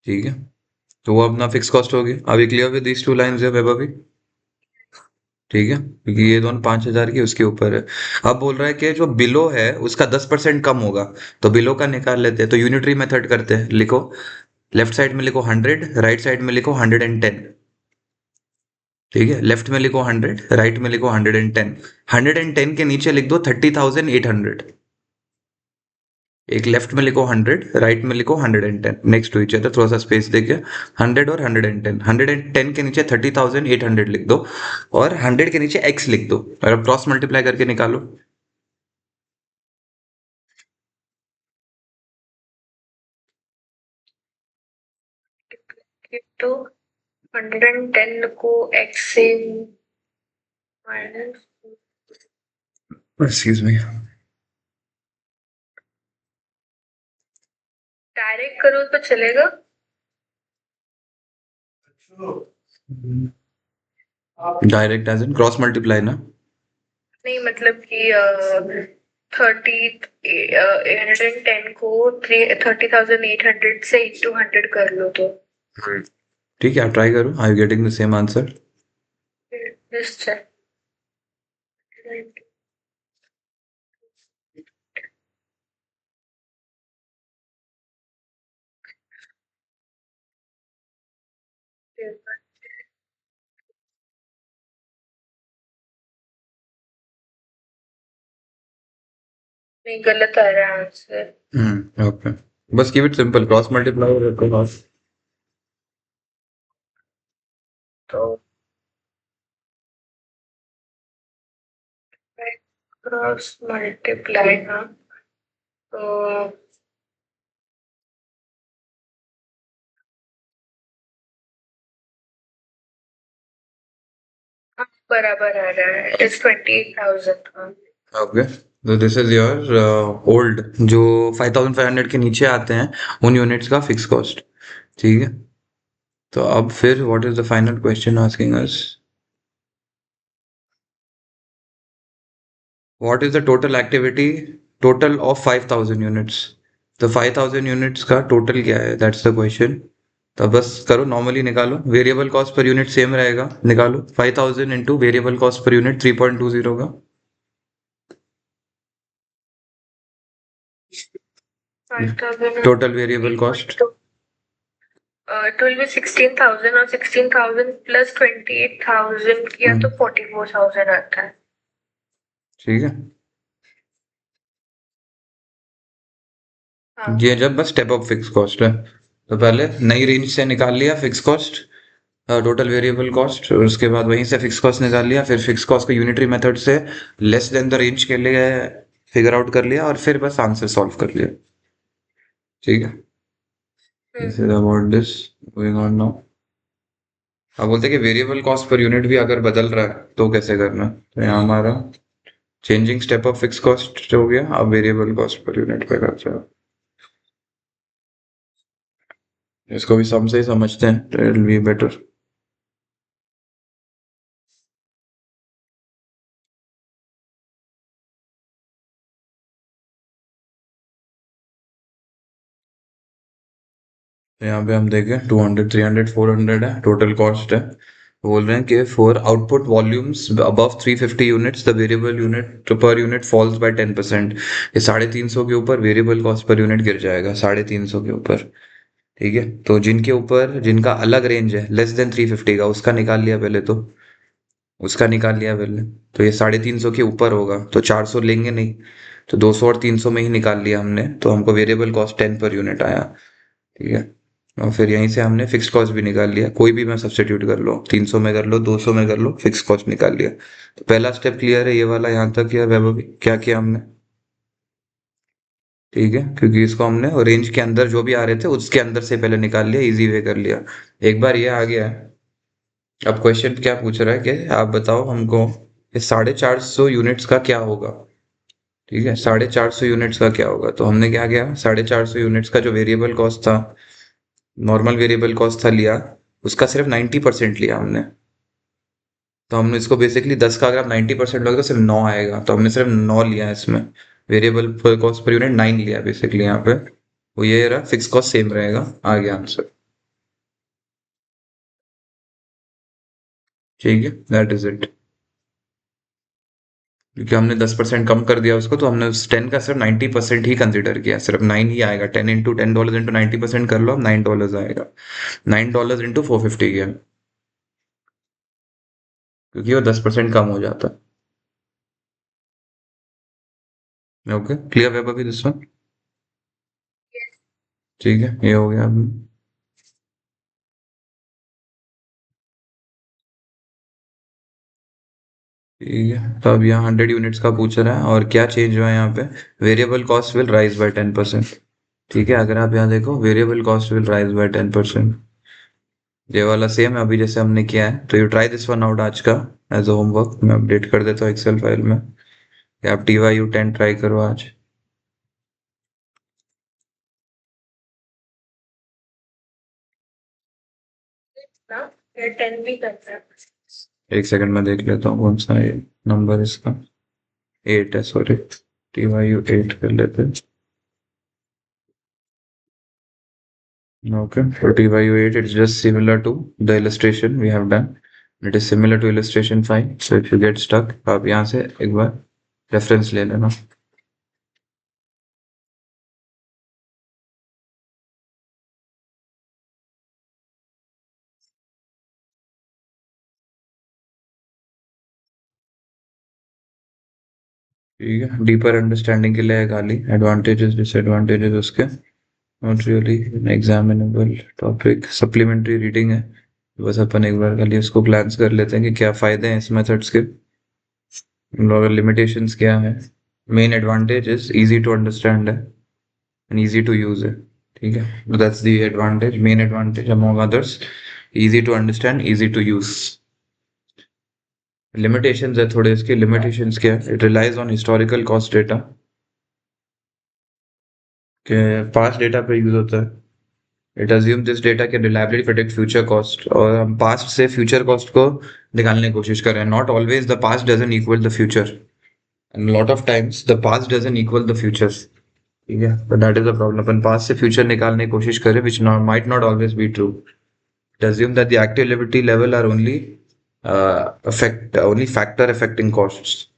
ठीक है, तो वो अपना फिक्स कॉस्ट होगी. अभी clear with these two lines है वैभवी? ठीक है, क्योंकि ये दोनों 5,000 की उसके ऊपर है. अब बोल रहा है कि जो बिलो है उसका 10% कम होगा, तो बिलो का निकाल लेते हैं. तो यूनिटरी मेथड करते हैं. लिखो, लेफ्ट साइड में लिखो 100, राइट साइड में लिखो 110. ठीक है, लेफ्ट में लिखो 100, राइट में लिखो 110. 110 के नीचे लिख दो 30,800. एक लेफ्ट में लिखो 100, राइट में लिखो 110, नेक्स्ट टू ईच अदर, थोड़ा सा स्पेस देके. 100 और 110. 110 के नीचे 30,800 लिख दो, और 100 के नीचे x लिख दो, और अब क्रॉस मल्टीप्लाई करके निकालो. तो 110 को x से माइनस, एक्सक्यूज मी. डायरेक्ट करो तो चलेगा. Direct as in cross multiply ना? नहीं मतलब कि 810 को 30,800 से इंटू 100 कर लो तो. ठीक है, ट्राई करो. I you getting the same answer? Just check. नहीं, गलत आ रहा है आंसर. ओके, बस keep it simple. Cross multiply रखो बस. तो क्रॉस मल्टीप्लाई ना, तो बराबर आ रहा है. It is 28,000. ओके, तो दिस इज योर ओल्ड, जो 5,500 के नीचे आते हैं उन यूनिट्स का फिक्स कॉस्ट. ठीक है, तो अब फिर what is the final question asking us? What is the total activity, total of 5,000 units? तो 5,000 यूनिट्स का टोटल क्या है, दैट्स द क्वेश्चन. तो बस करो, नॉर्मली निकालो. Variable cost per unit same रहेगा, निकालो. 5,000 into variable cost per unit 3.20 का. 5,000 total variable cost it will be 16,000, और 16,000 प्लस 28,000 किया तो 44,000 आता है. ठीक है. हाँ. ये जब बस स्टेप अप फिक्स कॉस्ट है, तो पहले नई रेंज से निकाल लिया fix cost, total variable cost, और उसके बाद वहीं से फिक्स कॉस्ट निकाल लिया. फिर फिक्स कॉस्ट को यूनिटरी मेथड से लेस देन द रेंज के लिए फिगर आउट कर लिया, और फिर बस आंसर सॉल्व कर लिया. ठीक है, this is about this. Going on now. अब बोलते हैं कि वेरिएबल कॉस्ट पर यूनिट भी अगर बदल रहा है तो कैसे करना है. तो यहाँ हमारा changing step of fix cost हो गया. अब वेरिएबल कॉस्ट पर यूनिट पे करते हैं. इसको भी सम से ही समझते हैं, तो इट विल बी बेटर. तो यहाँ पे हम देखें 200, 300, 400 है टोटल कॉस्ट है. बोल रहे हैं कि for output volumes above 350 units the variable unit per unit falls by 10%. ये 350 के ऊपर वेरिएबल कॉस्ट पर यूनिट गिर जाएगा, 350 के ऊपर. ठीक है, तो जिनके ऊपर, जिनका अलग रेंज है लेस देन 350 का, उसका निकाल लिया पहले. तो उसका निकाल लिया पहले, तो ये 350 के ऊपर होगा तो 400 लेंगे नहीं, तो 200 और 300 में ही निकाल लिया हमने, तो हमको वेरिएबल कॉस्ट 10 पर यूनिट आया. ठीक है, और फिर यहीं से हमने फिक्स कॉस्ट भी निकाल लिया. कोई भी मैं सब्स्टिट्यूट कर लो, 300 में कर लो, 200 में कर लो, फिक्स कॉस्ट निकाल लिया. तो पहला स्टेप क्लियर है ये वाला, यहाँ तक किया वैभव? क्या किया हमने? ठीक है, क्योंकि इसको हमने रेंज के अंदर जो भी आ रहे थे उसके अंदर से पहले निकाल लिया, इजी वे कर लिया. एक बार ये आ गया है. अब क्वेश्चन क्या पूछ रहा है कि आप बताओ हमको, ये 450 यूनिट्स का क्या होगा. ठीक है, 450 यूनिट्स का क्या होगा, तो हमने क्या किया, 450 यूनिट्स का जो वेरिएबल कॉस्ट था, नॉर्मल वेरिएबल कॉस्ट था लिया, उसका सिर्फ 90% लिया हमने। तो हमने इसको बेसिकली 10 का अगर आप 90% लोगे तो सिर्फ 9 आएगा, तो हमने सिर्फ 9 लिया है इसमें। वेरिएबल कॉस्ट पर यूनिट 9 लिया बेसिकली यहाँ पे। वो ये रहा, फिक्स कॉस्ट सेम रहेगा। आ गया आंसर। ठीक है, दैट इज इट। क्योंकि हमने 10% कम कर दिया उसको, तो हमने उस 10 का सिर्फ 90% ही कंसिडर किया, सिर्फ 9 ही आएगा। 10 इंटू 90% कर लो, अब $9 आएगा। $9 इंटू 450 गया, क्योंकि वो 10% कम हो जाता है। ओके, क्लियर वेब अभी दिस वन। ठीक है, ये हो गया अभी। ठीक है, तो अब यहाँ 100 यूनिट्स का पूछ रहा है, और क्या चेंज हुआ है यहाँ पे, variable cost will rise by 10%। ठीक है, अगर आप यहाँ देखो, variable cost will rise by 10%। ये वाला सेम है अभी जैसे हमने किया है, तो you try this one out आज का एज अ होमवर्क। मैं अपडेट कर देता हूँ एक्सेल फाइल में, या आप TYU10 ट्राई करो आज। ना ये 10 भी करता है। एक सेकंड में देख लेता हूँ कौन सा है नंबर इसका। 8 है, सॉरी। TYU8 कर लेते हैं। Okay, for TYU8, it's just similar to the illustration we have done. It is similar to illustration 5. So if you get stuck, आप यहाँ से एक बार रेफरेंस ले लेना। ठीक है, डीपर अंडरस्टैंडिंग के लिए खाली एडवांटेजेस डिसएडवांटेजेस उसके, not really examinable topic, supplementary reading है। बस अपन एक बार खाली उसको ग्लांस कर लेते हैं कि क्या फायदे हैं इस मेथड्स के, और लिमिटेशंस क्या है। Main advantage is easy to understand है एंड इजी टू यूज है। ठीक है, that's the advantage, main advantage among others. Easy to understand, easy to use. Limitations है थोड़े इसके, लिमिटेशंस क्या है, it relies on historical cost data, के पास्ट डेटा पे यूज होता है। It assume this data can reliably predict future cost, और हम पास्ट से फ्यूचर कॉस्ट को निकालने की कोशिश कर रहे हैं। Not always the past doesn't equal the future, and lot of times the past doesn't equal the future. ठीक है, तो that is the problem, upon past से फ्यूचर निकालने की कोशिश करें, which might not always be true. It assume that the active liberty level are only only factor affecting costs.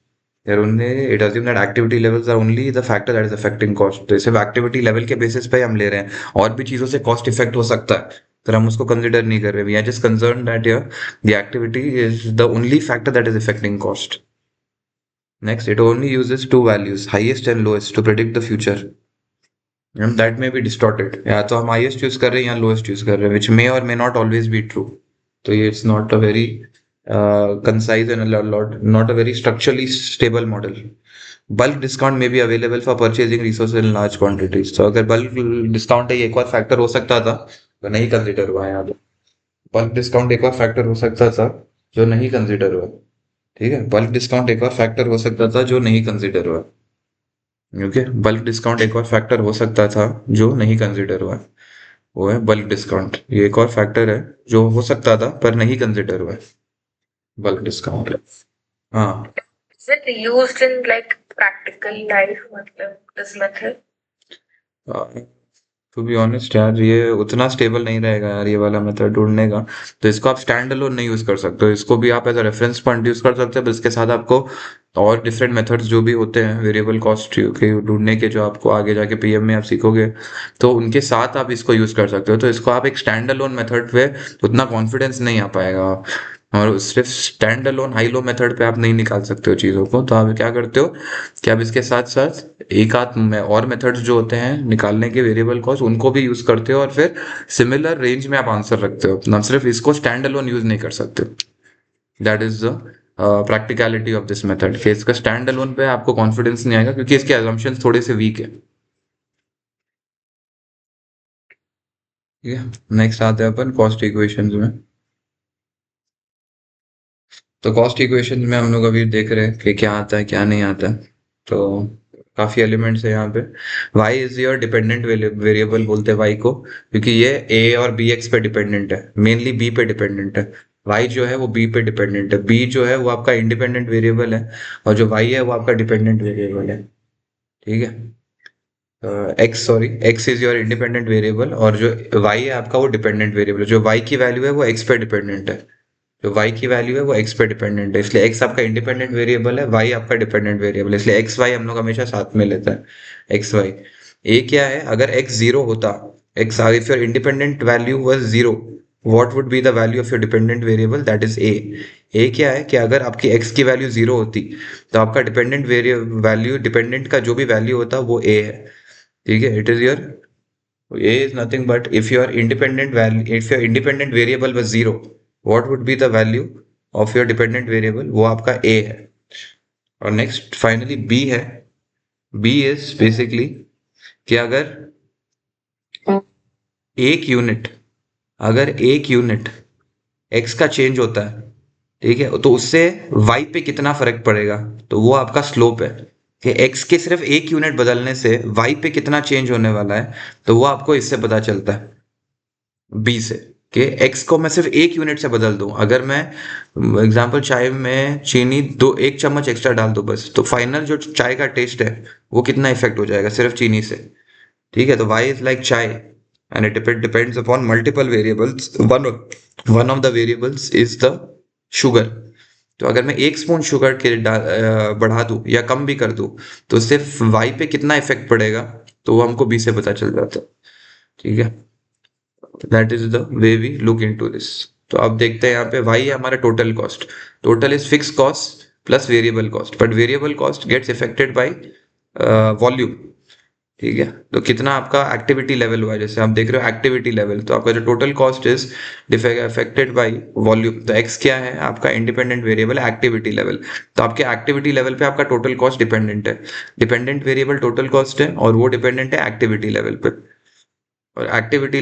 They're only, it assume that activity levels are only the factor that is affecting cost. तो सिर्फ activity level के basis पे हम ले रहे हैं, और भी चीजों से कॉस्ट इफेक्ट हो सकता है, पर हम उसको कंसिडर नहीं कर रहे। We are just concern that the activity is the only factor that is affecting cost. Next, it only uses two values, highest and lowest, to predict the future, and that may be distorted। या तो हम highest use कर रहे हैं या lowest use कर रहे हैं, which may or may not always be true। तो ये it's not a very concise and not a very structurally stable model। bulk discount may be available for purchasing resources in large quantities। तो अगर bulk discount है, ये एक और factor हो सकता था, तो नहीं कंसिडर हुआ है यहाँ पे। bulk discount एक और फैक्टर हो सकता था जो नहीं कंसिडर हुआ। ठीक है, bulk discount एक और फैक्टर हो सकता था जो नहीं कंसिडर हुआ। ओके, बल्क डिस्काउंट एक और फैक्टर हो सकता था जो नहीं कंसिडर हुआ, वो है बल्क डिस्काउंट। ये एक और फैक्टर है जो हो सकता था पर नहीं कंसिडर हुआ है, बल्क डिस्काउंट। हाँ। Is it used in like practical life, मतलब this method? To be honest यार, ये उतना स्टेबल नहीं रहेगा यार, ये वाला मेथड ढूंढने का। तो इसको आप स्टैंड अलोन नहीं यूज कर सकते हो, इसको भी आप as a reference point use कर सकते हो, पर इसके साथ आपको और डिफरेंट मेथड्स जो भी होते हैं वेरिएबल कॉस्ट के ढूंढने के, जो आपको आगे जाके पीएम में आप सीखोगे, तो उनके साथ आप इसको यूज कर सकते हो। तो इसको आप एक स्टैंड अलोन मेथड पे उतना कॉन्फिडेंस नहीं आ पाएगा, और सिर्फ stand alone high low method पे आप नहीं निकाल सकते हो चीज़ों को। तो आप क्या करते हो कि आप इसके साथ साथ एक आध में और मेथड्स जो होते हैं निकालने के वेरिएबल कॉस्ट, उनको भी यूज करते हो, और फिर सिमिलर रेंज में आप आंसर रखते हो ना, सिर्फ इसको स्टैंड अलोन यूज नहीं कर सकते। That is the practicality of this method, कि इसका स्टैंड अलोन पे आपको कॉन्फिडेंस नहीं आएगा, क्योंकि इसके assumptions थोड़े से वीक है। ठीक है, नेक्स्ट आते हैं अपन कॉस्ट इक्वेशंस में। तो कॉस्ट इक्वेशन में हम लोग अभी देख रहे हैं कि क्या आता है क्या नहीं आता है। तो काफी एलिमेंट्स है यहाँ पे। y is your dependent variable बोलते हैं y को, क्योंकि ये a और bx पे डिपेंडेंट है, मेनली b पे डिपेंडेंट है। y जो है वो b पे डिपेंडेंट है, b जो है वो आपका इंडिपेंडेंट वेरिएबल है, और जो y है वो आपका डिपेंडेंट वेरिएबल है। ठीक है, x is your independent variable, और जो y है आपका वो डिपेंडेंट वेरिएबल है। जो y की वैल्यू है वो x पे डिपेंडेंट है, जो y की वैल्यू है वो x पे डिपेंडेंट है, इसलिए x आपका इंडिपेंडेंट वेरिएबल है, y आपका डिपेंडेंट वेरिएबल है, इसलिए x y हम लोग हमेशा साथ में लेते हैं। x y a क्या है, अगर x जीरो होता, x if your independent value was zero, what would be the value of your dependent variable, that is a क्या है कि अगर आपकी x की वैल्यू जीरो होती तो आपका डिपेंडेंट वैल्यू, डिपेंडेंट का जो भी वैल्यू होता वो a है। ठीक है, it is your a is nothing but if your independent value, if your independent variable was zero, what would be the value of your dependent variable, वो आपका a है। और नेक्स्ट फाइनली b है। b is basically कि अगर एक unit, अगर एक यूनिट x का चेंज होता है, ठीक है, तो उससे y पे कितना फर्क पड़ेगा, तो वो आपका स्लोप है कि x के सिर्फ एक यूनिट बदलने से y पे कितना चेंज होने वाला है, तो वो आपको इससे पता चलता है बी से, कि एक्स को मैं सिर्फ एक यूनिट से बदल दूं। अगर मैं एग्जांपल चाय में चीनी दो एक चम्मच एक्स्ट्रा डाल दूं बस, तो फाइनल जो चाय का टेस्ट है वो कितना इफेक्ट हो जाएगा सिर्फ चीनी से। ठीक है, तो वाई इज लाइक चाय and it depends upon multiple variables, one of the variables is the sugar. तो अगर मैं एक स्पून शुगर के बढ़ा दूं या कम भी कर दूं, तो सिर्फ वाई पे कितना इफेक्ट पड़ेगा, तो वो हमको बी से पता चल जाता है। ठीक है, that is the way we look into this. तो अब देखते हैं यहाँ पे y है हमारा total cost, total is fix cost plus variable cost, but variable cost gets effected by volume. ठीक है, तो कितना आपका एक्टिविटी लेवल हुआ है, जैसे आप देख रहे हो एक्टिविटी लेवल, तो आपका जो total cost is affected by volume. तो x क्या है आपका इंडिपेंडेंट वेरिएबल एक्टिविटी लेवल, तो आपके एक्टिविटी लेवल पे आपका टोटल कॉस्ट डिपेंडेंट है, डिपेंडेंट वेरिएबल टोटल कॉस्ट है, और वो डिपेंडेंट है एक्टिविटी लेवल पे। और एक्टिविटी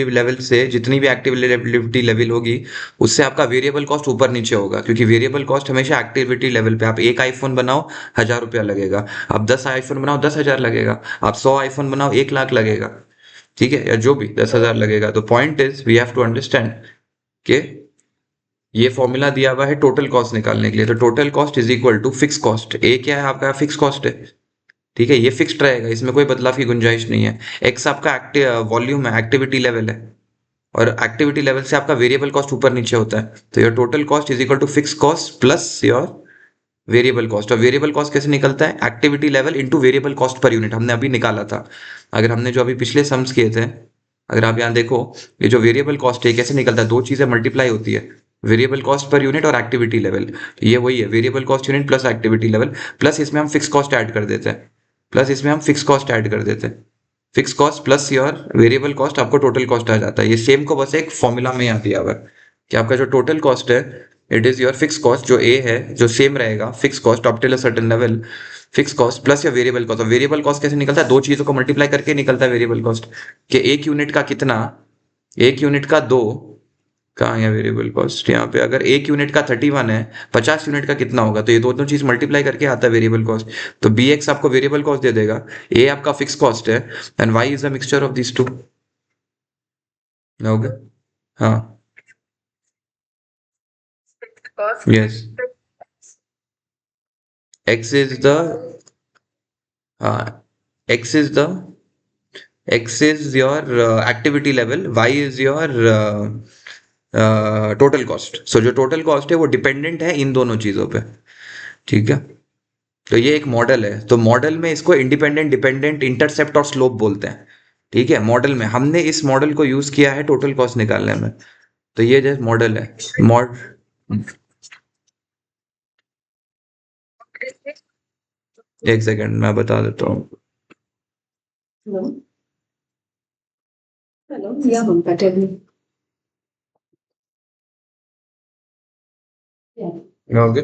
लेवल से जितनी भी एक्टिविटी लेवल होगी, उससे आपका वेरिएबल कॉस्ट ऊपर नीचे होगा, क्योंकि वेरिएबल कॉस्ट हमेशा एक्टिविटी लेवल पे। आप एक आईफोन बनाओ 1,000 रुपया लगेगा, आप 10 आईफोन बनाओ 10,000 लगेगा, आप 100 आईफोन बनाओ 1 लाख लगेगा। ठीक है, या जो भी 10,000 लगेगा। तो point is we have to understand कि ये फॉर्मूला दिया हुआ है टोटल कॉस्ट निकालने के लिए, तो total cost is equal to fix cost. A क्या है आपका फिक्स कॉस्ट है, ठीक है, ये फिक्स्ड रहेगा, इसमें कोई बदलाव की गुंजाइश नहीं है। एक्स आपका वॉल्यूम है, एक्टिविटी लेवल है, और एक्टिविटी लेवल से आपका वेरिएबल कॉस्ट ऊपर नीचे होता है, तो your total cost is equal to fix cost plus your variable cost. और वेरिएबल कॉस्ट कैसे निकलता है, activity level into variable cost per unit, हमने अभी निकाला था। अगर हमने जो अभी पिछले सम्स किए थे, अगर आप यहाँ देखो, ये जो वेरिएबल कॉस्ट है कैसे निकलता है, दो चीजें मल्टीप्लाई होती है, वेरिएबल कॉस्ट पर यूनिट और एक्टिविटी लेवल। ये वही है, variable cost unit plus activity level, plus इसमें हम फिक्स कॉस्ट ऐड कर देते हैं, fix cost plus your variable cost, आपको टोटल कॉस्ट आ जाता है। ये सेम को बस एक फॉर्मूला में यहाँ दिया हुआ है कि आपका जो टोटल कॉस्ट है it is your fix cost, जो ए है जो सेम रहेगा, fix cost up till a certain level, fix cost plus your variable cost. और वेरिएबल कॉस्ट कैसे निकलता है, दो चीजों को मल्टीप्लाई करके निकलता है वेरिएबल कॉस्ट, कि एक यूनिट का कितना, एक यूनिट का दो, कहाँ है वेरिएबल कॉस्ट, यहाँ पे अगर एक यूनिट का 31 है, 50 यूनिट का कितना होगा, तो ये दोनों चीज मल्टीप्लाई करके आता है वेरिएबल कॉस्ट। तो बी एक्स आपको वेरिएबल कॉस्ट दे देगा, ए आपका फिक्स कॉस्ट है, and Y is a mixture of this two. हो गया, हाँ, Cost. Yes, X is the, हाँ, X is the, X is your activity level, Y is your total cost. So जो total cost है वो dependent है इन दोनों चीजों पे। ठीक है, तो ये एक मॉडल है, तो मॉडल में इसको इंडिपेंडेंट, डिपेंडेंट, इंटरसेप्ट और स्लोप बोलते हैं। ठीक है, मॉडल में हमने इस मॉडल को यूज किया है टोटल कॉस्ट निकालने में। तो ये जो मॉडल है, मॉड एक सेकंड मैं बता देता हूँ। Hello. Hello. Yeah, Mamta, tell me. Yeah. Okay,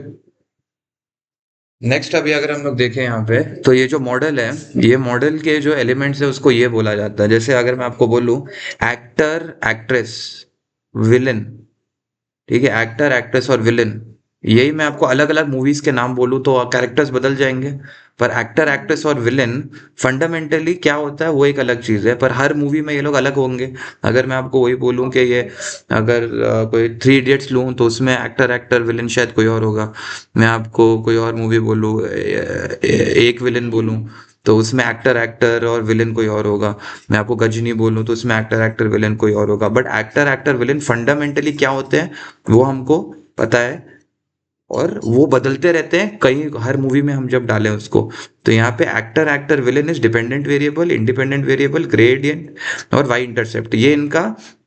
next अभी अगर हम लोग देखें यहाँ पे, तो ये जो मॉडल है, ये मॉडल के जो एलिमेंट्स है उसको ये बोला जाता है। जैसे अगर मैं आपको बोलूँ एक्टर, एक्ट्रेस, विलन, ठीक है, एक्टर, एक्ट्रेस और विलन, यही मैं आपको अलग अलग मूवीज के नाम बोलूँ तो कैरेक्टर्स बदल जाएंगे, पर एक्टर एक्ट्रेस और विलेन फंडामेंटली क्या होता है वो एक अलग चीज है, पर हर मूवी में ये लोग अलग होंगे। अगर मैं आपको वही बोलूँ कि ये अगर कोई थ्री इडियट्स लूँ तो उसमें एक्टर एक्टर विलेन शायद कोई और होगा। मैं आपको कोई और मूवी बोलूँ, एक विलेन बोलूँ तो उसमें एक्टर एक्टर और विलेन कोई और होगा। मैं आपको गजनी बोलूँ तो उसमें एक्टर एक्टर विलेन कोई और होगा। But actor actor villain fundamentally क्या होते हैं वो हमको पता है, और वो बदलते रहते हैं कई हर मूवी में हम जब डालें उसको। तो यहाँ पे actor actor villain is dependent variable, independent variable, gradient और वाई इंटरसेप्ट, ये इनका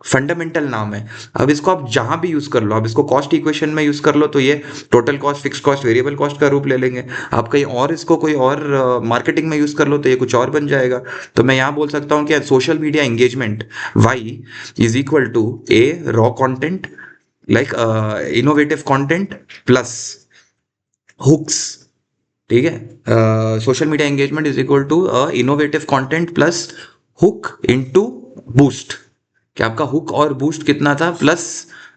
फंडामेंटल नाम है। अब इसको आप जहां भी यूज कर लो, आप इसको कॉस्ट इक्वेशन में यूज कर लो तो ये total cost, fix cost, variable cost का रूप ले लेंगे। आप कहीं और इसको कोई और मार्केटिंग में यूज कर लो तो ये कुछ और बन जाएगा। तो मैं यहाँ बोल सकता हूँ कि social media engagement Y is equal to a raw content, like innovative content plus hooks। ठीक है, social media engagement is equal to innovative content plus hook into boost. कि आपका हुक और बूस्ट कितना था, प्लस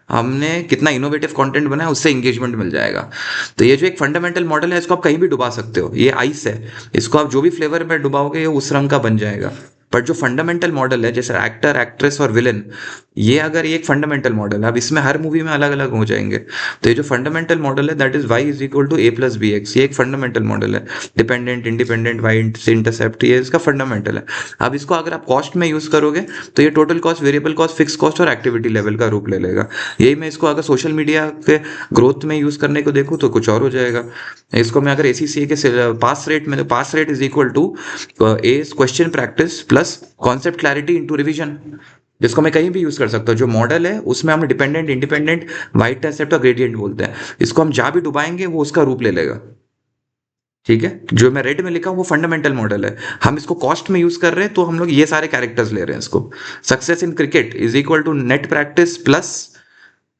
हमने कितना इनोवेटिव कंटेंट बनाया, उससे एंगेजमेंट मिल जाएगा। तो ये जो एक फंडामेंटल मॉडल है इसको आप कहीं भी डुबा सकते हो। ये आइस है, इसको आप जो भी फ्लेवर में डुबाओगे ये उस रंग का बन जाएगा। बट जो फंडामेंटल मॉडल है जैसे एक्टर एक्ट्रेस और विलन, ये अगर ये एक फंडामेंटल मॉडल है, अब इसमें हर मूवी में अलग अलग हो जाएंगे। तो ये जो फंडामेंटल मॉडल है that is Y is equal to A plus B X, ये एक फंडामेंटल मॉडल है। डिपेंडेंट इंडिपेंडेंट वाई इंटरसेप्ट, ये इसका फंडामेंटल है। अब इसको अगर आप कॉस्ट में यूज करोगे तो ये total cost, variable cost, fix cost और एक्टिविटी लेवल का रूप ले लेगा। यही मैं इसको अगर सोशल मीडिया के ग्रोथ में यूज करने को देखूँ तो कुछ और हो जाएगा। इसको मैं अगर ACCA के पास रेट में, पास rate is equal to a question practice plus concept clarity into revision, जिसको मैं कहीं भी यूज कर सकता हूँ। जो मॉडल है उसमें हम डिपेंडेंट इंडिपेंडेंट वाइट इंटरसेप्ट और ग्रेडियंट बोलते हैं। इसको हम जहां भी डुबाएंगे वो उसका रूप ले लेगा। ठीक है, जो मैं रेड में लिखा हूँ वो फंडामेंटल मॉडल है। हम इसको कॉस्ट में यूज कर रहे हैं तो हम लोग ये सारे कैरेक्टर्स ले रहे हैं इसको। Success in cricket is equal to net practice plus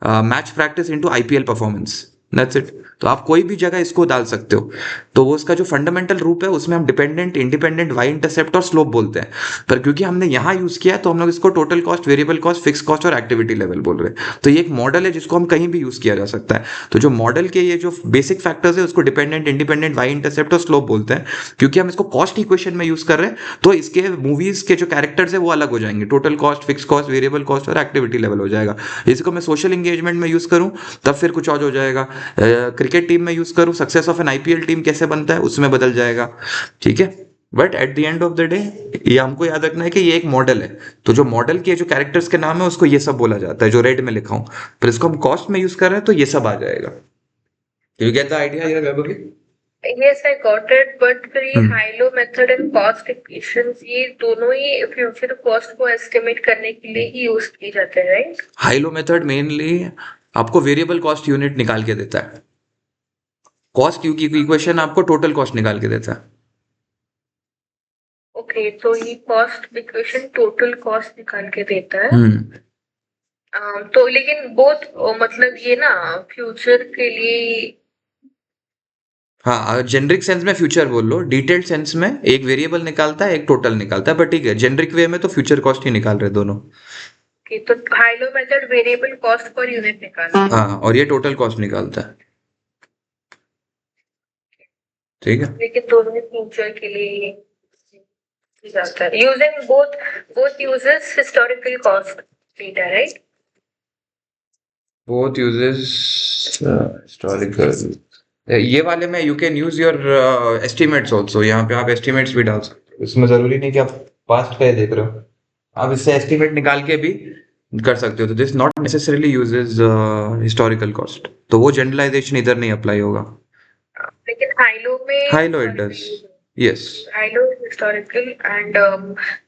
match practice into IPL performance, that's it. तो आप कोई भी जगह इसको डाल सकते हो। तो वो उसका जो फंडामेंटल रूप है उसमें हम डिपेंडेंट इंडिपेंडेंट वाई इंटरसेप्ट और स्लोप बोलते हैं। पर क्योंकि हमने यहाँ यूज किया तो हम लोग इसको total cost, variable cost, fix cost और एक्टिविटी लेवल बोल रहे हैं। तो ये एक मॉडल है जिसको हम कहीं भी यूज किया जा सकता है। तो जो मॉडल के ये जो बेसिक फैक्टर्स है उसको डिपेंडेंट इंडिपेंडेंट वाई इंटरसेप्ट और स्लोप बोलते हैं। क्योंकि हम इसको कॉस्ट इक्वेशन में यूज कर रहे हैं तो इसके मूवीज के जो कैरेक्टर्स है वो अलग हो जाएंगे। Total cost, fix cost, variable cost और एक्टिविटी लेवल हो जाएगा। इसको मैं सोशल एंगेजमेंट में यूज करूं तब फिर कुछ और हो जाएगा। क्रिकेट टीम में यूज करूं, success of an IPL team कैसे बनता है उसमें बदल जाएगा। ठीक है, but at the end of the day ये हमको याद रखना है कि ये एक मॉडल है। तो जो मॉडल के जो कैरेक्टर्स के नाम है उसको ये सब बोला जाता है जो रेड में लिखा हूं। पर इसको हम कॉस्ट में यूज कर रहे हैं तो ये सब आ जाएगा। You get the idea here Vaibhavi? Yes, I got it, but फिर ये hmm. High low method and cost equations ये दोनों ही फ्यूचर कॉस्ट को एस्टिमेट करने के लिए ही यूज किए जाते हैं, right? High low method mainly आपको वेरिएबल कॉस्ट यूनिट निकाल के देता है। कॉस्ट की इक्वेशन आपको टोटल कॉस्ट निकाल के देता है। ओके, तो ये कॉस्ट इक्वेशन टोटल कॉस्ट निकाल के देता है। हम्म। तो लेकिन बोथ मतलब ये ना फ्यूचर के लिए। हाँ, जेनरिक सेंस में फ्यूचर बोल लो, डिटेल्ड सेंस में एक वेरिएबल निकालता है, एक टोटल निकालता है। बट ठीक है, जेनरिक वे में तो फ्यूचर कॉस्ट ही निकाल रहे दोनों। ओके, तो high-low method variable cost per unit निकालता है। हाँ, और ये टोटल कॉस्ट निकालता है। ठीक है, लेकिन दोनों फ्यूचर के लिए ही जाता है। Using both uses historical cost data, right? Both uses historical. ये वाले में you can use your estimates also. यहाँ पे आप एस्टिमेट्स भी डाल सकते हो, इसमें जरूरी नहीं कि आप पास्ट का ही देख रहे हो। आप इससे एस्टिमेट निकाल के भी कर सकते हो। तो this not necessarily uses historical cost, तो वो जनरलाइजेशन इधर नहीं अप्लाई होगा। लेकिन हाइलो में high-low it does, yes. High-low historical and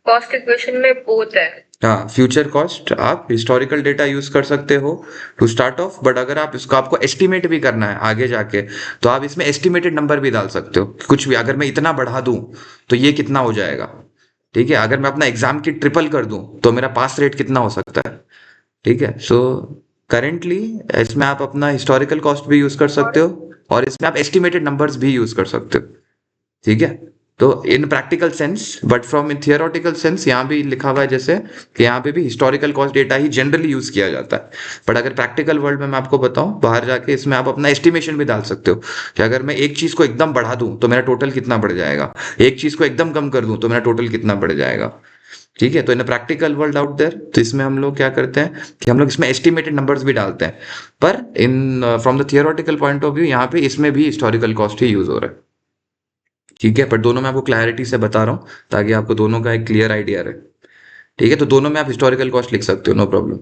cost equation में बोथ है। हाँ, फ्यूचर कॉस्ट आप हिस्टोरिकल डेटा यूज कर सकते हो टू स्टार्ट ऑफ, बट अगर आप इसको आपको एस्टिमेट भी करना है आगे जाके तो आप इसमें एस्टिमेटेड नंबर भी डाल सकते हो। कुछ भी अगर मैं इतना बढ़ा दूं तो ये कितना हो जाएगा। ठीक है, अगर मैं अपना एग्जाम की ट्रिपल कर दूं तो मेरा पास रेट कितना हो सकता है। ठीक है, सो करेंटली इसमें आप अपना हिस्टोरिकल कॉस्ट भी यूज कर सकते हो और इसमें आप एस्टिमेटेड नंबर्स भी यूज कर सकते हो। ठीक है, तो in practical sense but from in theoretical sense यहाँ भी लिखा हुआ है जैसे कि यहाँ पे भी हिस्टोरिकल कॉस्ट डेटा ही जनरली यूज किया जाता है। बट अगर प्रैक्टिकल वर्ल्ड में मैं आपको बताऊं, बाहर जाके इसमें आप अपना एस्टिमेशन भी डाल सकते हो कि अगर मैं एक चीज को एकदम बढ़ा दूं तो मेरा टोटल कितना बढ़ जाएगा, एक चीज को एकदम कम कर दूं तो मेरा टोटल कितना बढ़ जाएगा। ठीक है, तो in practical world out there तो इसमें हम लोग क्या करते हैं कि हम लोग इसमें एस्टिमेटेड नंबर्स भी डालते हैं, पर in from the theoretical point of view यहाँ पे इसमें भी हिस्टोरिकल कॉस्ट ही यूज हो रहा है। ठीक है, पर दोनों में आपको क्लैरिटी से बता रहा हूँ ताकि आपको दोनों का एक क्लियर आइडिया रहे। ठीक है, तो दोनों में आप हिस्टोरिकल कॉस्ट लिख सकते हो, नो प्रॉब्लम।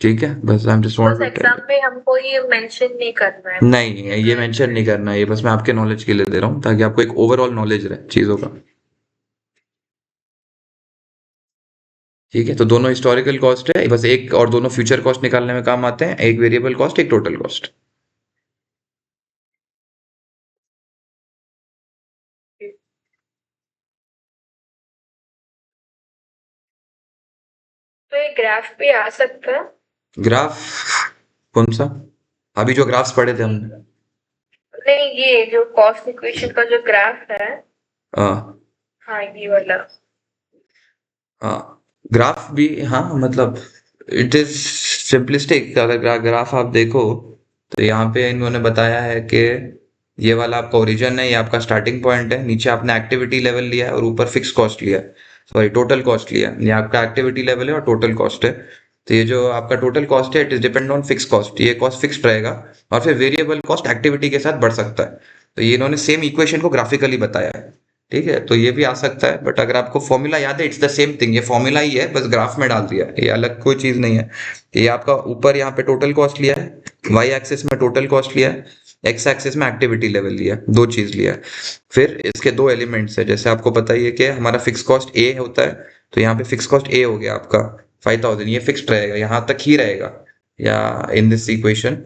ठीक है, बस आई एम जस्ट वांट उस टू एग्जाम में हमको ये मेंशन नहीं करना है। नहीं, ये मेंशन नहीं करना है, ये बस मैं आपके नॉलेज के लिए दे रहा हूँ ताकि आपको एक ओवरऑल नॉलेज रहे चीजों का। ठीक है, तो दोनों हिस्टोरिकल कॉस्ट है, बस एक और दोनों फ्यूचर कॉस्ट निकालने में काम आते हैं, एक वेरिएबल कॉस्ट, एक टोटल कॉस्ट। तो ये ग्राफ भी आ सकता है। ग्राफ कौन सा? अभी जो ग्राफ्स पढ़े थे हमने? नहीं, ये जो कॉस्ट इक्वेशन का जो ग्राफ है, हाँ हाँ ये वाला। हाँ, ग्राफ भी हाँ, मतलब इट इज सिंपलिस्टिक। अगर ग्राफ आप देखो तो यहाँ पे इन्होंने बताया है कि ये वाला आपका ओरिजिन है, ये आपका स्टार्टिंग पॉइंट है, नीचे आपने एक्टिविटी लेवल लिया है और ऊपर फिक्स कॉस्ट लिया है, सॉरी टोटल कॉस्ट लिया है। ये आपका एक्टिविटी लेवल है और टोटल कॉस्ट है। तो ये जो आपका टोटल कॉस्ट है it is depend on fix cost, ये कॉस्ट फिक्स्ड रहेगा और फिर वेरिएबल कॉस्ट एक्टिविटी के साथ बढ़ सकता है। तो ये इन्होंने सेम इक्वेशन को ग्राफिकली बताया है। ठीक है, तो ये भी आ सकता है, बट अगर आपको फॉर्मूला याद है इट्स द सेम थिंग, ये फॉर्मूला ही है, बस ग्राफ में डाल दिया है, ये अलग कोई चीज नहीं है। ये आपका ऊपर यहाँ पे टोटल कॉस्ट लिया है, वाई एक्सिस में टोटल कॉस्ट लिया है, एक्स एक्सिस में एक्टिविटी लेवल लिया है, दो चीज लिया है। फिर इसके दो एलिमेंट्स है, जैसे आपको पता ही है कि हमारा फिक्स कॉस्ट ए होता है, तो यहाँ पे फिक्स कॉस्ट ए हो गया आपका 5000, ये फिक्स्ड रहेगा, यहाँ तक ही रहेगा या इन दिस इक्वेशन।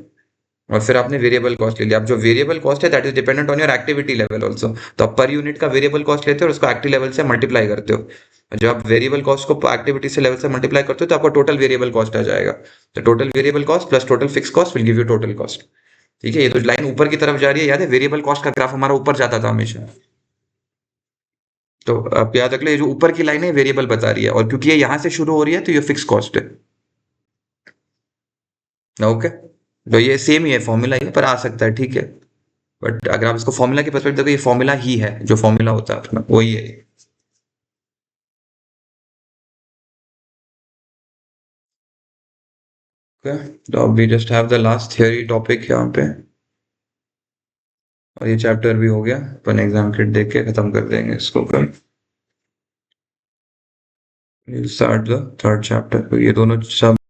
और फिर आपने वेरिएबल कॉस्ट ले लिया। अब जो वेरिएबल कॉस्ट है that is dependent on your activity level also, तो आप पर यूनिट का वेरिएबल कॉस्ट लेते हो और उसको एक्टिव लेवल से मल्टीप्लाई करते हो। जब आप वेरिएबल कॉस्ट को एक्टिविटी से लेवल से मल्टीप्लाई करते हो तो आपका टोटल वेरिएबल कॉस्ट आ जाएगा। तो total variable cost plus total fix cost will give you total cost. ठीक है, ये तो लाइन ऊपर की तरफ जा रही है, याद है वेरिएबल कॉस्ट का ग्राफ हमारा ऊपर जाता था हमेशा। तो आप याद रख लो, ये जो ऊपर की लाइन है वेरिएबल बता रही है, और क्योंकि ये यहाँ से शुरू हो रही है तो ये फिक्स कॉस्ट है। ओके, तो ये सेम ही है, फॉर्मूला ही है, पर आ सकता है। ठीक है, बट अगर आप इसको फॉर्मूला की परस्पेक्टिव देखो, ये फॉर्मूला ही है, जो फॉर्मूला होता है अपना वही है। ओके, तो अब we just have the last theory topic यहाँ पे, और ये चैप्टर भी हो गया, अपन एग्जाम किट देख के खत्म कर देंगे इसको कल। स्टार्ट द थर्ड चैप्टर, ये दोनों सब